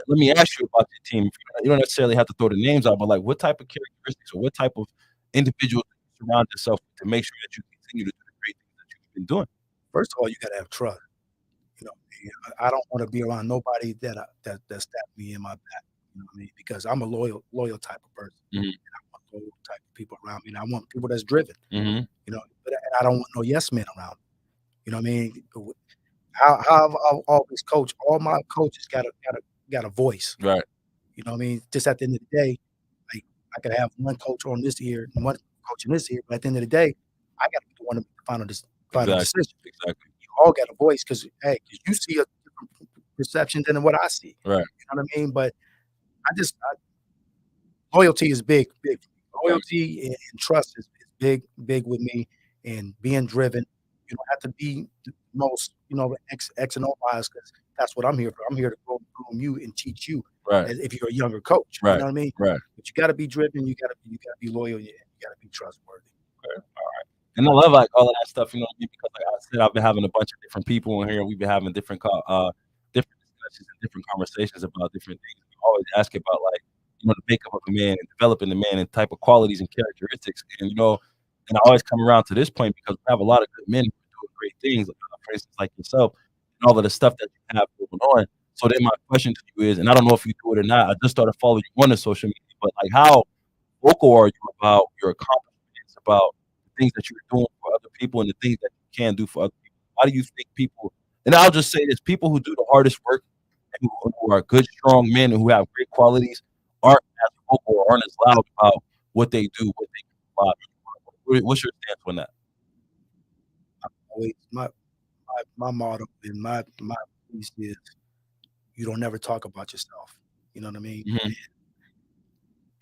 let me ask you about your team. You don't necessarily have to throw the names out, but like, what type of characteristics or what type of individuals do you surround yourself with to make sure that you continue to do the great things that you've been doing? First of all, you gotta have trust. I don't wanna be around nobody that stab me in my back. You know what I mean? Because I'm a loyal type of person. Mhm, I want loyal type of people around me, and I want people that's driven. mhm, But and I don't want no yes men around me. You know what I mean? How I've always coached. All my coaches got a voice. right, You know what I mean? Just at the end of the day, like, I could have one coach on this ear and one coach in this ear, but at the end of the day, I gotta be the one to make the final exactly, decision. exactly, You all got a voice because, hey, 'cause you see a different perception than what I see. right, You know what I mean? But loyalty is big, big for me. right, Loyalty and trust is big, big with me, and being driven. You don't have to be the most, X and O wise, because that's what I'm here for. I'm here to groom you and teach you right, as if you're a younger coach. You right, know what I mean? right. But you gotta be driven, you gotta be loyal, and you gotta be trustworthy. And I love, like, all of that stuff, you know what I mean? Because, like I said, I've been having a bunch of different people in here. We've been having different discussions and different conversations about different things. We always ask about, like, the makeup of a man and developing the man and type of qualities and characteristics. And I always come around to this point because we have a lot of good men who are doing great things, for instance, like yourself, and all of the stuff that you have going on. So then my question to you is, and I don't know if you do it or not, I just started following you on the social media, but, like, how vocal are you about your accomplishments, about the things that you're doing for other people and the things that you can do for other people? Why do you think people, and I'll just say this, people who do the hardest work and who are good, strong men and who have great qualities aren't as vocal or aren't as loud about what they do, what they can provide? What's your stance on that? Always my motto and my piece is, you don't never talk about yourself. You know what I mean? Mhm,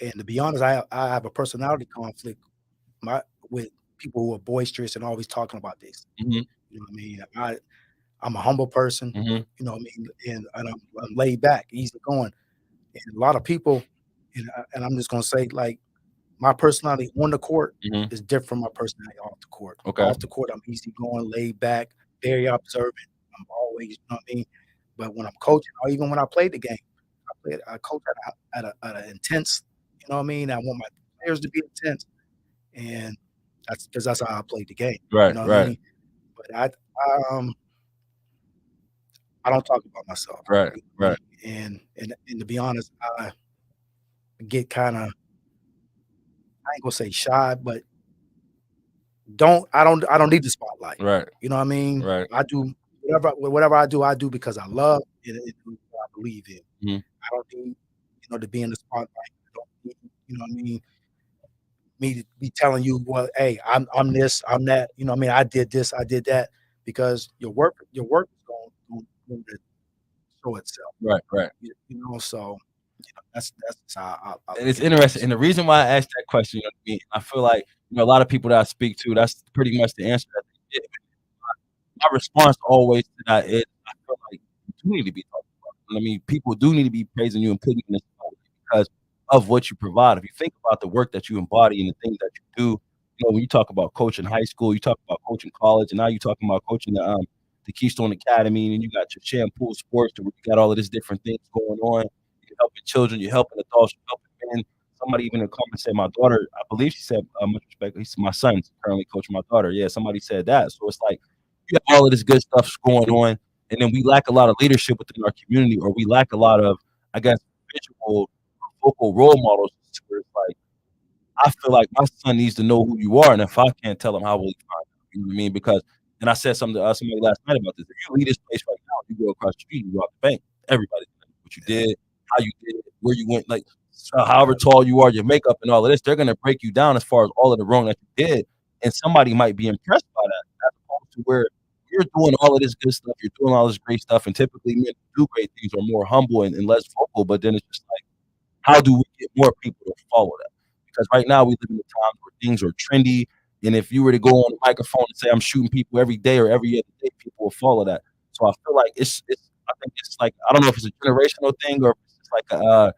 And to be honest, I have a personality conflict my with people who are boisterous and always talking about this. mhm, You know what I mean? I'm a humble person, mhm, you know what I mean, and I'm laid back, easy going, and a lot of people, and I'm just gonna say, like, my personality on the court mhm. is different from my personality off the court. Okay. Off the court, I'm easy going, laid back, very observant. I'm always, you know what I mean? But when I'm coaching, or even when I played the game, I coach at a intense, you know what I mean? I want my players to be intense, and that's because that's how I played the game, you Right, know what I right. mean? but um, I don't talk about myself. Right, You know what I right, mean? And to be honest, I get kinda, I ain't gonna say shy, but I don't need the spotlight. right, You know what I mean? right. I do whatever I do because I love and what I believe in. Mhm. I don't need, to be in the spotlight. I don't need, what I mean, me to be telling you, "Well, hey, I'm this, I'm that." You know what I mean? I did this, I did that, because your work is going to show itself. Right, right. So, that's just how I And look it's at interesting. things. And the reason why I asked that question, I feel like a lot of people that I speak to, that's pretty much the answer that they get. My response always to that is, I feel like you do need to be talked about. I mean, people do need to be praising you and putting you in this spotlight because of what you provide. If you think about the work that you embody and the things that you do, when you talk about coaching high school, you talk about coaching college, and now you're talking about coaching the Keystone Academy, and then you got your Shampoo Sports, where you got all of these different things going on. You're helping children, you're helping adults, you're helping men. Somebody even in the comments said, my daughter, I believe she said, much respect, my son's currently coaching my daughter. Yeah, somebody said that. So it's like, you have all of this good stuff going on, and then we lack a lot of leadership within our community, or we lack a lot of, I guess, visual, vocal role models. Where it's like, I feel like my son needs to know who you are, and if I can't tell him, how will he find out? You know what I mean? Because, and I said something to somebody last night about this. If you leave this place right now, you go across the street, you rob the bank. Everybody's gonna know what you did, how you did it, where you went, like however Right. tall you are, your makeup and all of this. They're gonna break you down as far as all of the wrong that you did, and somebody might be impressed by that, as opposed to where you're doing all of this good stuff, you're doing all this great stuff, and typically men who do great things are more humble and less vocal. But then it's just like, how do we get more people to follow that? Because right now we live in a time where things are trendy, and if you were to go on the microphone and say I'm shooting people every day or every other day, people will follow that. So I feel like it's I think it's like, I don't know if it's a generational thing or if it's just like a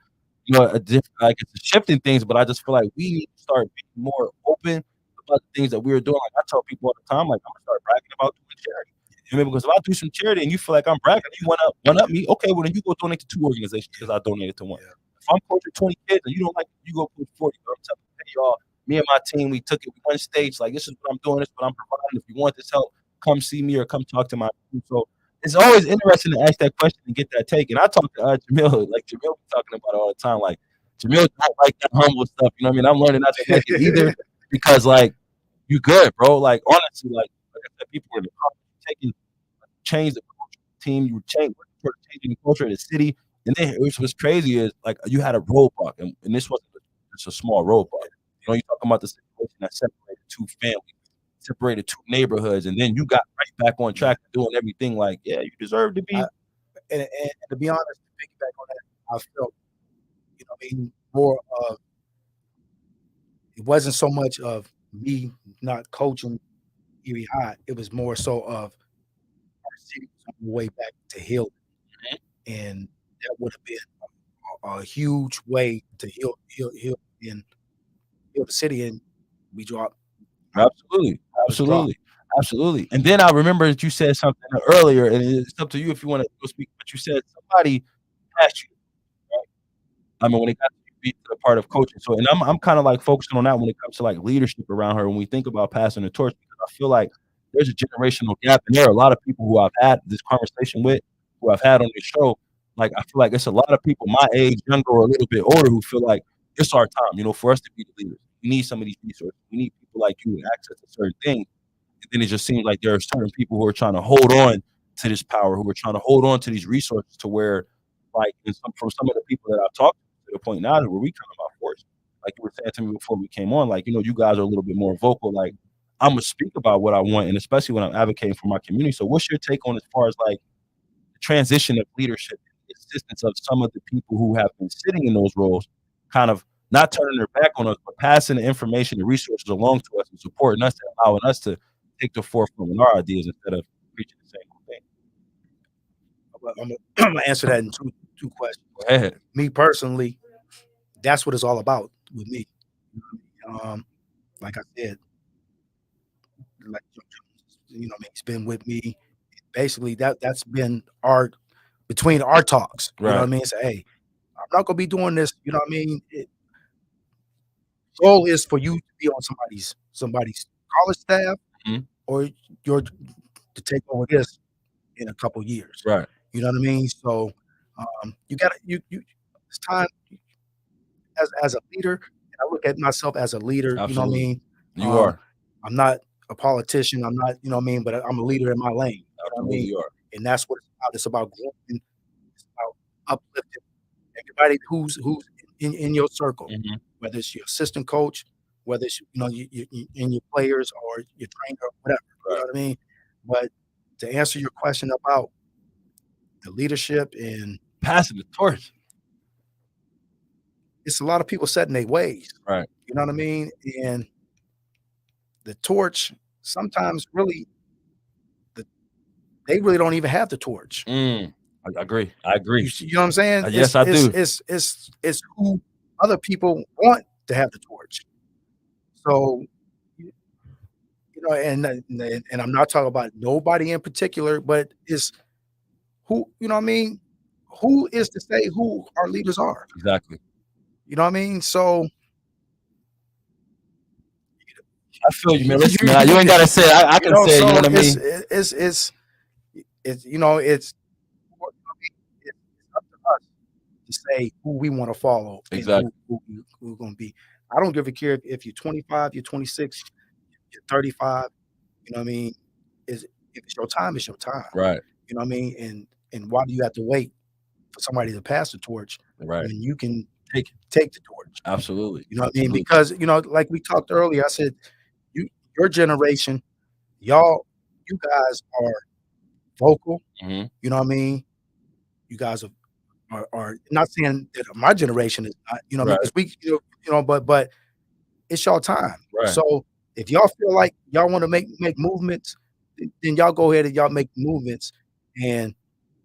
like it's a shifting things, but I just feel like we need to start being more open about the things that we are doing. Like I tell people all the time, like I'm gonna start bragging about doing charity. You know, because if I do some charity and you feel like I'm bragging, you one up me, okay, well then you go donate to 2 organizations because I donated to one. Yeah. If I'm coaching 20 kids and you don't like it, you go coach 40. I'm telling you, hey y'all, me and my team, we took it one stage. Like this is what I'm doing, this is what I'm providing. If you want this help, come see me or come talk to my team. So it's always interesting to ask that question and get that take. And I talk to Jamil, like Jamil be talking about it all the time. Like Jamil don't like that humble stuff. You know what I mean? I'm learning not to like it either because like you good, bro. Like honestly, like I said, people are in the comments taking change the culture of the team. You were changing the culture of the city. And then which was crazy is like you had a roadblock, and this wasn't just a small roadblock. You talking about the situation that separated two families, separated two neighborhoods, and then you got right back on Yeah. track doing everything. Like, yeah, you deserve to I, be. and to be honest, to piggyback on that, I felt, more of, it wasn't so much of me not coaching Erie High. It was more so of our city was on the way back to heal, and that would have been a huge way to and heal the city, and we dropped Absolutely, was dropped. absolutely, absolutely. And then I remember that you said something earlier, and it's up to you if you want to go speak. But you said somebody asked you, right? I mean, when it got to you being a part of coaching. So, and I'm kind of like focusing on that when it comes to like leadership around her. When we think about passing the torch, because I feel like there's a generational gap, and there are a lot of people who I've had this conversation with, who I've had on this show. Like, I feel like it's a lot of people my age, younger or a little bit older, who feel like it's our time, for us to be the leaders. We need some of these resources. We need people like you with access to certain things. And then it just seems like there are certain people who are trying to hold on to this power, who are trying to hold on to these resources to where, like, from some of the people that I've talked to the point now where we kind of are forced. Like you were saying to me before we came on, like, you guys are a little bit more vocal. Like, I'm gonna speak about what I want, and especially when I'm advocating for my community. So, what's your take on as far as like the transition of leadership, the assistance of some of the people who have been sitting in those roles, kind of not turning their back on us, but passing the information, the resources along to us, and supporting us, and allowing us to take the forefront with our ideas instead of preaching the same thing. I'm gonna answer that in two questions. Go ahead. Me personally, that's what it's all about with me. Um, like I said, like he's been with me. Basically, that's been our between our talks. You know what Right. I mean? Say, hey, I'm not gonna be doing this. You know what I mean? Goal is for you to be on somebody's college staff Mhm. or your to take over this in a couple years. Right. You know what I mean? So you got to you. It's time as a leader. I look at myself as a leader. You know what I Absolutely. mean? You Um, are. I'm not a politician. I'm not. You know what I mean? But I'm a leader in my lane. You know what I Absolutely mean? you are. And that's what it's about. It's about growing. It's about uplifting everybody who's in your circle, Mhm. whether it's your assistant coach, whether it's in your players or your trainer or whatever. You know Right. what I mean? But to answer your question about the leadership, and Passing the torch. it's a lot of people setting their ways. Right. You know what I mean? And the torch sometimes really the, they really don't even have the torch. Mm. I agree. I agree. You know what I'm saying? Yes, I do. It's who other people want to have the torch. So and I'm not talking about nobody in particular, but it's who, you know what I mean? Who is to say who our leaders are? Exactly. You know what I mean? So I feel you, man. you, Listen, man, you ain't gotta say it. I you can know, say it, you know so what I mean? it's you know, it's up to us to say who we want to follow and Exactly. who going to be. I don't give a care if you're 25, you're 26, you're 35. You know what I mean? Is if it's your time, it's your time. Right. You know what I mean? And why do you have to wait for somebody to pass the torch Right. when you can Take it. take the torch? Absolutely. You know what I mean? Absolutely. Because like we talked earlier, I said you your generation, you guys are vocal. Mhm. You know what I mean? You guys are not saying that my generation is not. You know what I mean? Right. Because but it's y'all time. Right. So if y'all feel like y'all want to make movements, then y'all go ahead and y'all make movements, and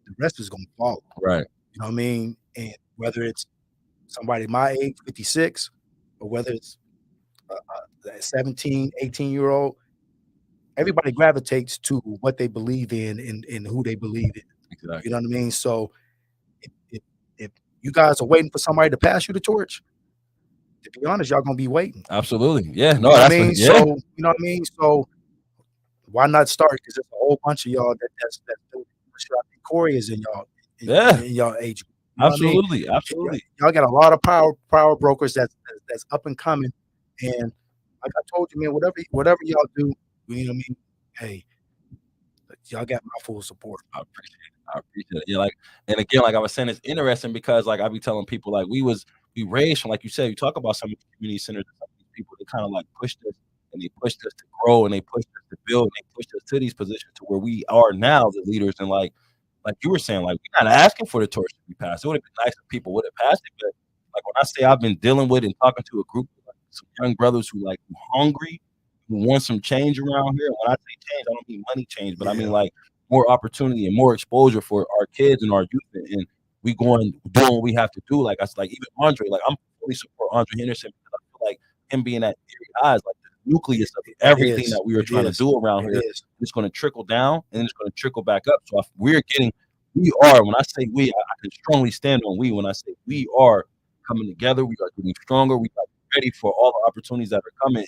the rest is gonna follow. Right. You know what I mean? And whether it's somebody my age, 56, or whether it's a 17, 18-year-old, everybody gravitates to what they believe in and who they believe in. You Exactly. know what I mean? So if you guys are waiting for somebody to pass you the torch, to be honest, y'all gonna be waiting. Absolutely. Yeah. You No, know what I that's what mean? yeah. So you know what I mean? So why not start? Because there's a whole bunch of y'all that's doing it. I think Corey is in Yeah. y'all age group. You know what I mean? Absolutely. Absolutely. Y'all got a lot of power brokers that's up and coming. And like I told you, man, whatever y'all do, you know what I mean? Hey, y'all got my full support. I appreciate it. I appreciate it. Yeah, like, and again, like I was saying, it's interesting because like I be telling people, like we raised from, like you said, you talk about some of the community centers and some of these people, they kind of like pushed us and they pushed us to grow and they pushed us to build and they pushed us to these positions to where we are now the leaders. And like you were saying, like we're not asking for the torch to be passed. It would have been nice if people would have passed it, but like when I say I've been dealing with and talking to a group of like, some young brothers who hungry, who want some change around here. When I say change, I don't mean money change, but I mean Yeah, like more opportunity and more exposure for our kids and our youth, and we going doing what we have to do. Like I said, like even Andre, like I'm fully support Andre Henderson because I feel like him being at Erie High is like the nucleus of it everything is. that we are It trying to is. do around It here. is. It's going to trickle down and it's going to trickle back up. So we are. When I say we, I can strongly stand on we. When I say we are coming together, we are getting stronger. We are ready for all the opportunities that are coming,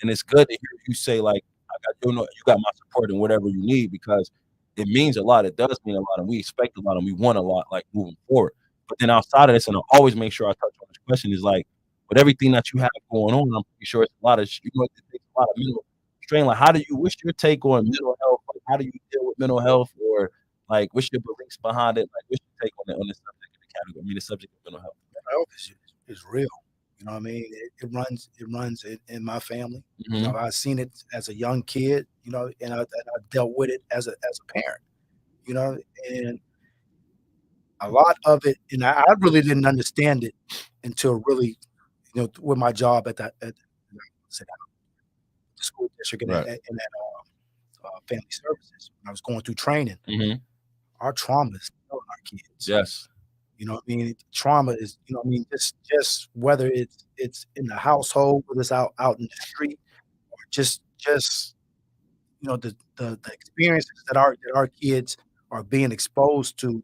and it's good to hear you say like, I got you got my support in whatever you need because it means a lot. It does mean a lot, and we expect a lot, and we want a lot, like moving forward. But then outside of this, and I always make sure I touch on this question is like, with everything that you have going on, I'm pretty sure it's a lot of, it takes a lot of mental strain. Like, how do you, what's your take on mental health? Like, how do you deal with mental health, or like, what's your beliefs behind it? Like, what's your take on the subject of the category? I mean, the subject of mental health. Mental health is real. You know what I mean? It runs in my family. You Hmm. know, I've seen it as a young kid. You know, and I dealt with it as a parent. You know, and a lot of it, and I really didn't understand it until really, with my job at the school district and Right. family services. When I was going through training, Hmm. our trauma is killing our kids. Yes. You know what I mean? Trauma is, you know what I mean, just whether it's in the household, whether it's out in the street, or just the experiences that our kids are being exposed to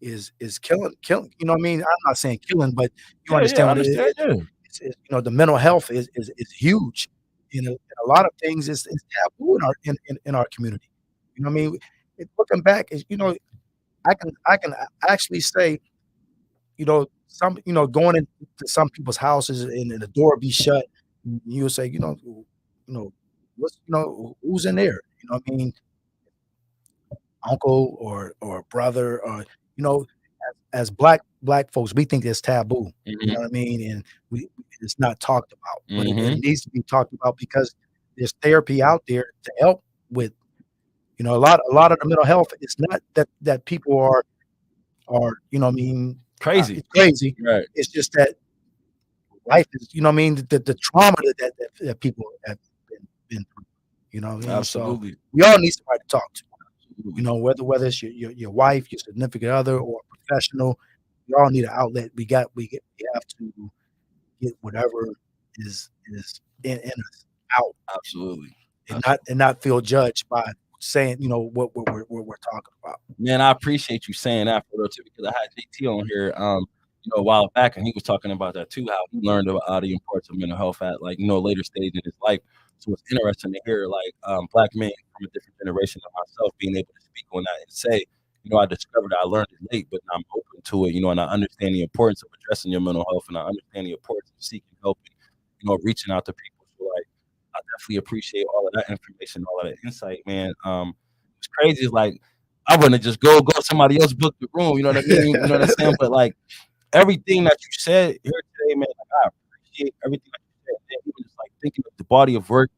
is killing. You know what I mean? I'm not saying killing, but you Yeah. Yeah. understand I what understand. Yeah. the mental health is huge. You know, and a lot of things is taboo in our community. You know what I mean? Looking back, is I can actually say, going into some people's houses and the door be shut, and you'll say, you know, who's in there? You know what I mean? Uncle or brother, or you know, as black folks, we think it's taboo. You know Mhm, what I mean? And we it's not talked about, but it mhm. needs to be talked about because there's therapy out there to help with, a lot of the mental health. It's not that people are, what I mean, Crazy. it's crazy. Right. It's just that life is, you know what I mean, the trauma that people have been through. You know what I mean? So Absolutely. we all need somebody to talk to. Absolutely. Whether it's your wife, your significant other, or a professional, we all need an outlet. We have to get whatever is in us out, Absolutely. and not feel judged by saying, what we're talking about. Man, I appreciate you saying that for real too, because I had JT on here, a while back, and he was talking about that too, how he learned about the importance of mental health at like, a later stage in his life. So it's interesting to hear like black men from a different generation of myself being able to speak on that and say, I discovered I learned it late, but I'm open to it, and I understand the importance of addressing your mental health, and I understand the importance of seeking help and, reaching out to people. So like I definitely appreciate all of that information, all of that insight, man. It's crazy. It's like I wouldn't just go somebody else book the room. You know what I mean? You know what I'm saying? But like everything that you said here today, man, like I appreciate everything that you said. Man. Even just like thinking of the body of work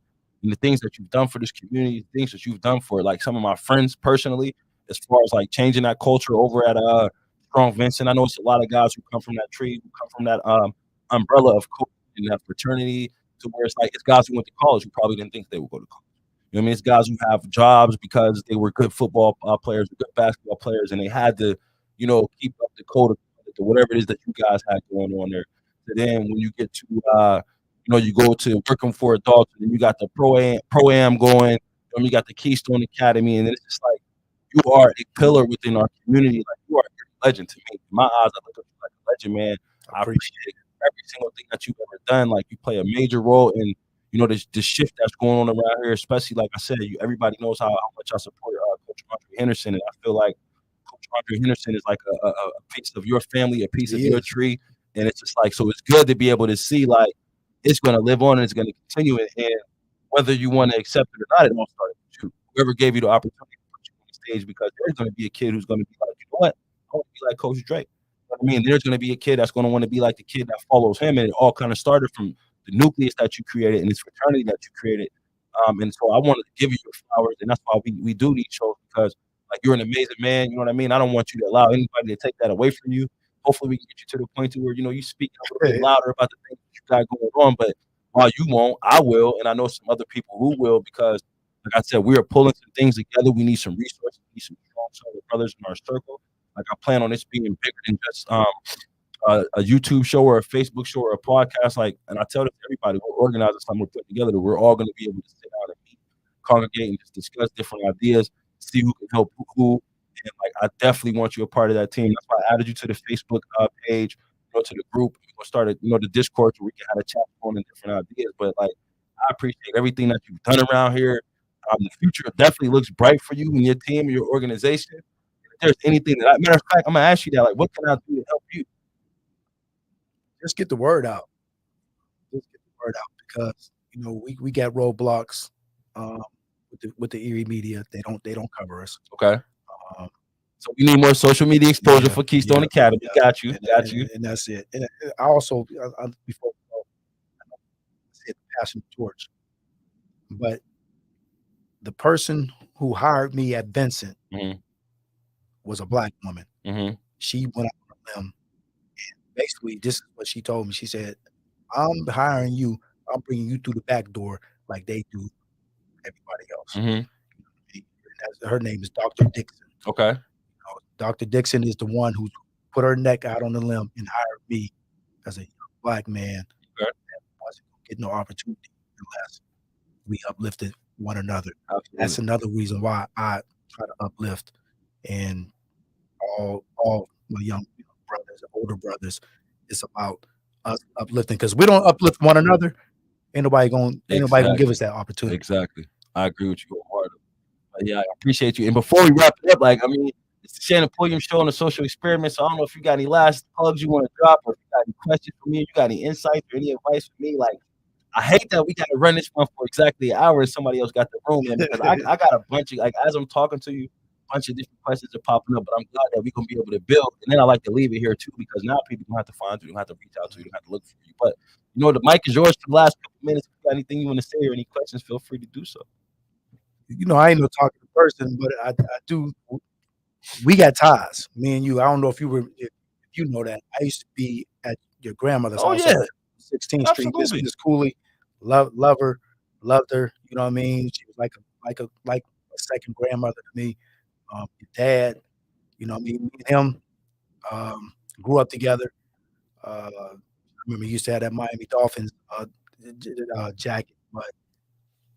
and the things that you've done for this community, the things that you've done for like some of my friends personally, as far as like changing that culture over at Strong Vincent. I know it's a lot of guys who come from that tree, who come from that umbrella of coaching and that fraternity, to where it's like it's guys who went to college who probably didn't think they would go to college. You know what I mean? It's guys who have jobs because they were good football players, good basketball players, and they had to, keep up the code of conduct or whatever it is that you guys had going on there. So then when you get to, you go to working for adults, and then you got the pro am going, you got the Keystone Academy, and it's just like you are a pillar within our community. Like you are a legend to me. In my eyes, I look at you like a legend, man. I I appreciate appreciate every single thing that you've ever done. Like you play a major role in the shift that's going on around here, especially like I said, everybody knows how much I support Coach Andre Henderson, and I feel like Coach Andre Henderson is like a piece of your family, a piece it. of He your is. tree, and it's just like so. It's good to be able to see like it's going to live on and it's going to continue, and whether you want to accept it or not, it all started with you. Whoever gave you the opportunity to put you on the stage, because there's going to be a kid who's going to be like, you know what, I want to be like Coach Drake. You know what I mean, there's going to be a kid that's going to want to be like the kid that follows him, and it all kind of started from the nucleus that you created and this fraternity that you created. And so I wanted to give you your flowers, and that's why we do these shows, because like you're an amazing man. You know what I mean? I don't want you to allow anybody to take that away from you. Hopefully, we can get you to the point to where you speak a little bit louder about the things that you got going on. But while you won't, I will, and I know some other people who will, because like I said, we are pulling some things together. We need some resources. We need some strong solid brothers in our circle. Like I plan on this being bigger than just a YouTube show or a Facebook show or a podcast. Like, and I tell this to everybody, we're organizing something, we're putting together that we're all going to be able to sit down and meet, congregate, and just discuss different ideas, see who can help who. And like, I definitely want you a part of that team. That's why I added you to the Facebook page, to the group. We're gonna start, the Discord where we can have a chat on and different ideas. But like, I appreciate everything that you've done around here. The future definitely looks bright for you and your team and your organization. If there's anything matter of fact, I'm gonna ask you that. Like, what can I do to help you? Just get the word out. Just get the word out because we got roadblocks, um, with the Erie media. They don't cover us. Okay. Um, So we need more social media exposure yeah, for Keystone yeah, Academy. yeah, Got you. and, Got and, you. and that's it. And I also, before we go, I said passing the torch, but the person who hired me at Vincent Mhm. was a black woman. Mhm. She went out on a limb. Basically, this is what she told me. She said, "I'm hiring you. I'm bringing you through the back door like they do everybody else." Mhm. And her name is Dr. Dixon. Okay. Dr. Dixon is the one who put her neck out on the limb and hired me as a young black man Okay. that wasn't gonna get no opportunity unless we uplifted one another. That's Absolutely. another reason why I try to uplift and all my young brothers, older brothers. It's about us uplifting because we don't uplift one another. Ain't nobody gonna give Exactly. us that opportunity. Exactly. I agree with you wholeheartedly. Yeah, I appreciate you. And before we wrap it up, like I mean, it's the Shannon Pulium show on the social experiment. So I don't know if you got any last plugs you want to drop, or if you got any questions for me, you got any insights or any advice for me. Like I hate that we got to run this one for exactly an hour and somebody else got the room, man, because I got a bunch of, like, as I'm talking to you, a bunch of different questions are popping up, but I'm glad that we're going to be able to build. And then I like to leave it here too, because now people don't have to find you, don't have to reach out to you, don't have to look for you. But, the mic is yours for the last couple minutes. If you got anything you want to say or any questions, feel free to do so. I ain't no talking person, but I do. We got ties, me and you. I don't know if you know that. I used to be at your grandmother's Oh, house yeah, on 16th Street. absolutely. Miss Cooley, love her, loved her. You know what I mean? She was like a second grandmother to me. Your dad, what I mean, me and him grew up together. I remember he used to have that Miami Dolphins jacket, but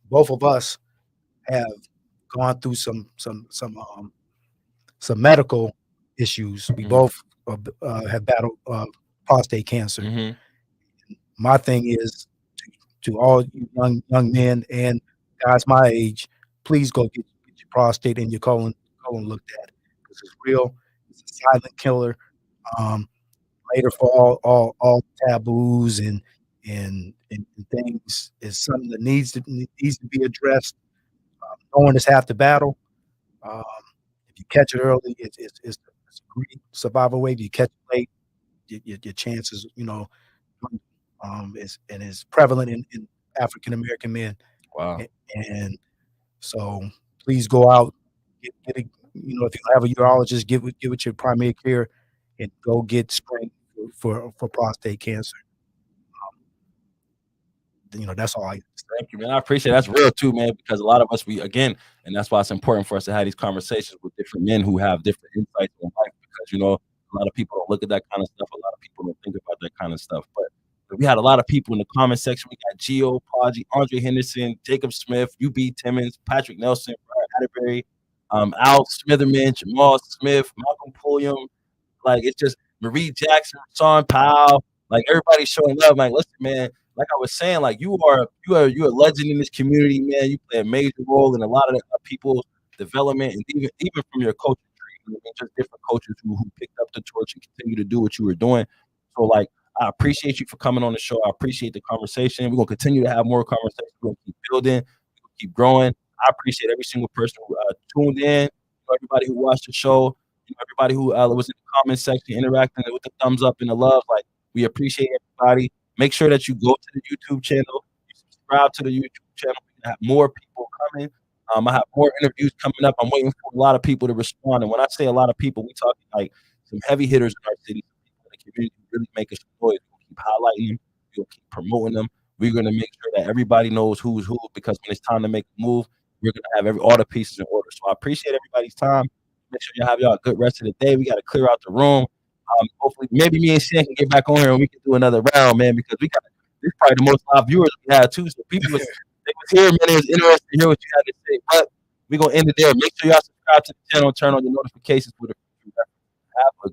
both of us have gone through some medical issues. We Mhm, both have battled prostate cancer. mhm. My thing is to all you young men and guys my age, please go get your prostate and your colon looked at because it's real. It's a silent killer. Um, Later for all taboos and things is something that needs to be addressed. Knowing is half the battle. Um, if you catch it early, it's a great survival rate. If you catch it late, your chances, is prevalent in African American men. Wow. A- And so please go out, get a, if you have a urologist, get with your primary care and go get screened for prostate cancer. That's all I say. Thank you, man. I appreciate it. That's real too, man, because a lot of us, we again, and that's why it's important for us to have these conversations with different men who have different insights on life. Because a lot of people don't look at that kind of stuff. A lot of people don't think about that kind of stuff. But we had a lot of people in the comment section. We got Gio, Podgy, Andre Henderson, Jacob Smith, UB Timmons, Patrick Nelson, Brian Atterbury, Al Smitherman, Jamal Smith, Malcolm Pulliam. Like it's just Marie Jackson, Sean Powell, like everybody's showing love. Like, listen, man, like I was saying, like you're a legend in this community, man. You play a major role in a lot of people's development, and even from your coaching tree, just different coaches who picked up the torch and continue to do what you were doing. So, like, I appreciate you for coming on the show. I appreciate the conversation. We're gonna continue to have more conversations. We're gonna keep building. We're gonna keep growing. I appreciate every single person who tuned in. Everybody who watched the show. Everybody who was in the comment section interacting with the thumbs up and the love. Like, we appreciate everybody. Make sure that you go to the YouTube channel, you subscribe to the YouTube channel. We have more people coming. I have more interviews coming up. I'm waiting for a lot of people to respond. And when I say a lot of people, we talking like some heavy hitters in our city, some people in the community who really make us noise. We'll keep highlighting them. We'll keep promoting them. We're going to make sure that everybody knows who's who, because when it's time to make a move, we're going to have all the pieces in order. So I appreciate everybody's time. Make sure you have y'all a good rest of the day. We got to clear out the room. Hopefully, maybe me and Shan can get back on here and we can do another round, man, because we got this is probably the most live viewers we had too. So they was here, man. It was interesting to hear what you had to say. But we're gonna end it there. Make sure y'all subscribe to the channel, turn on your notifications for the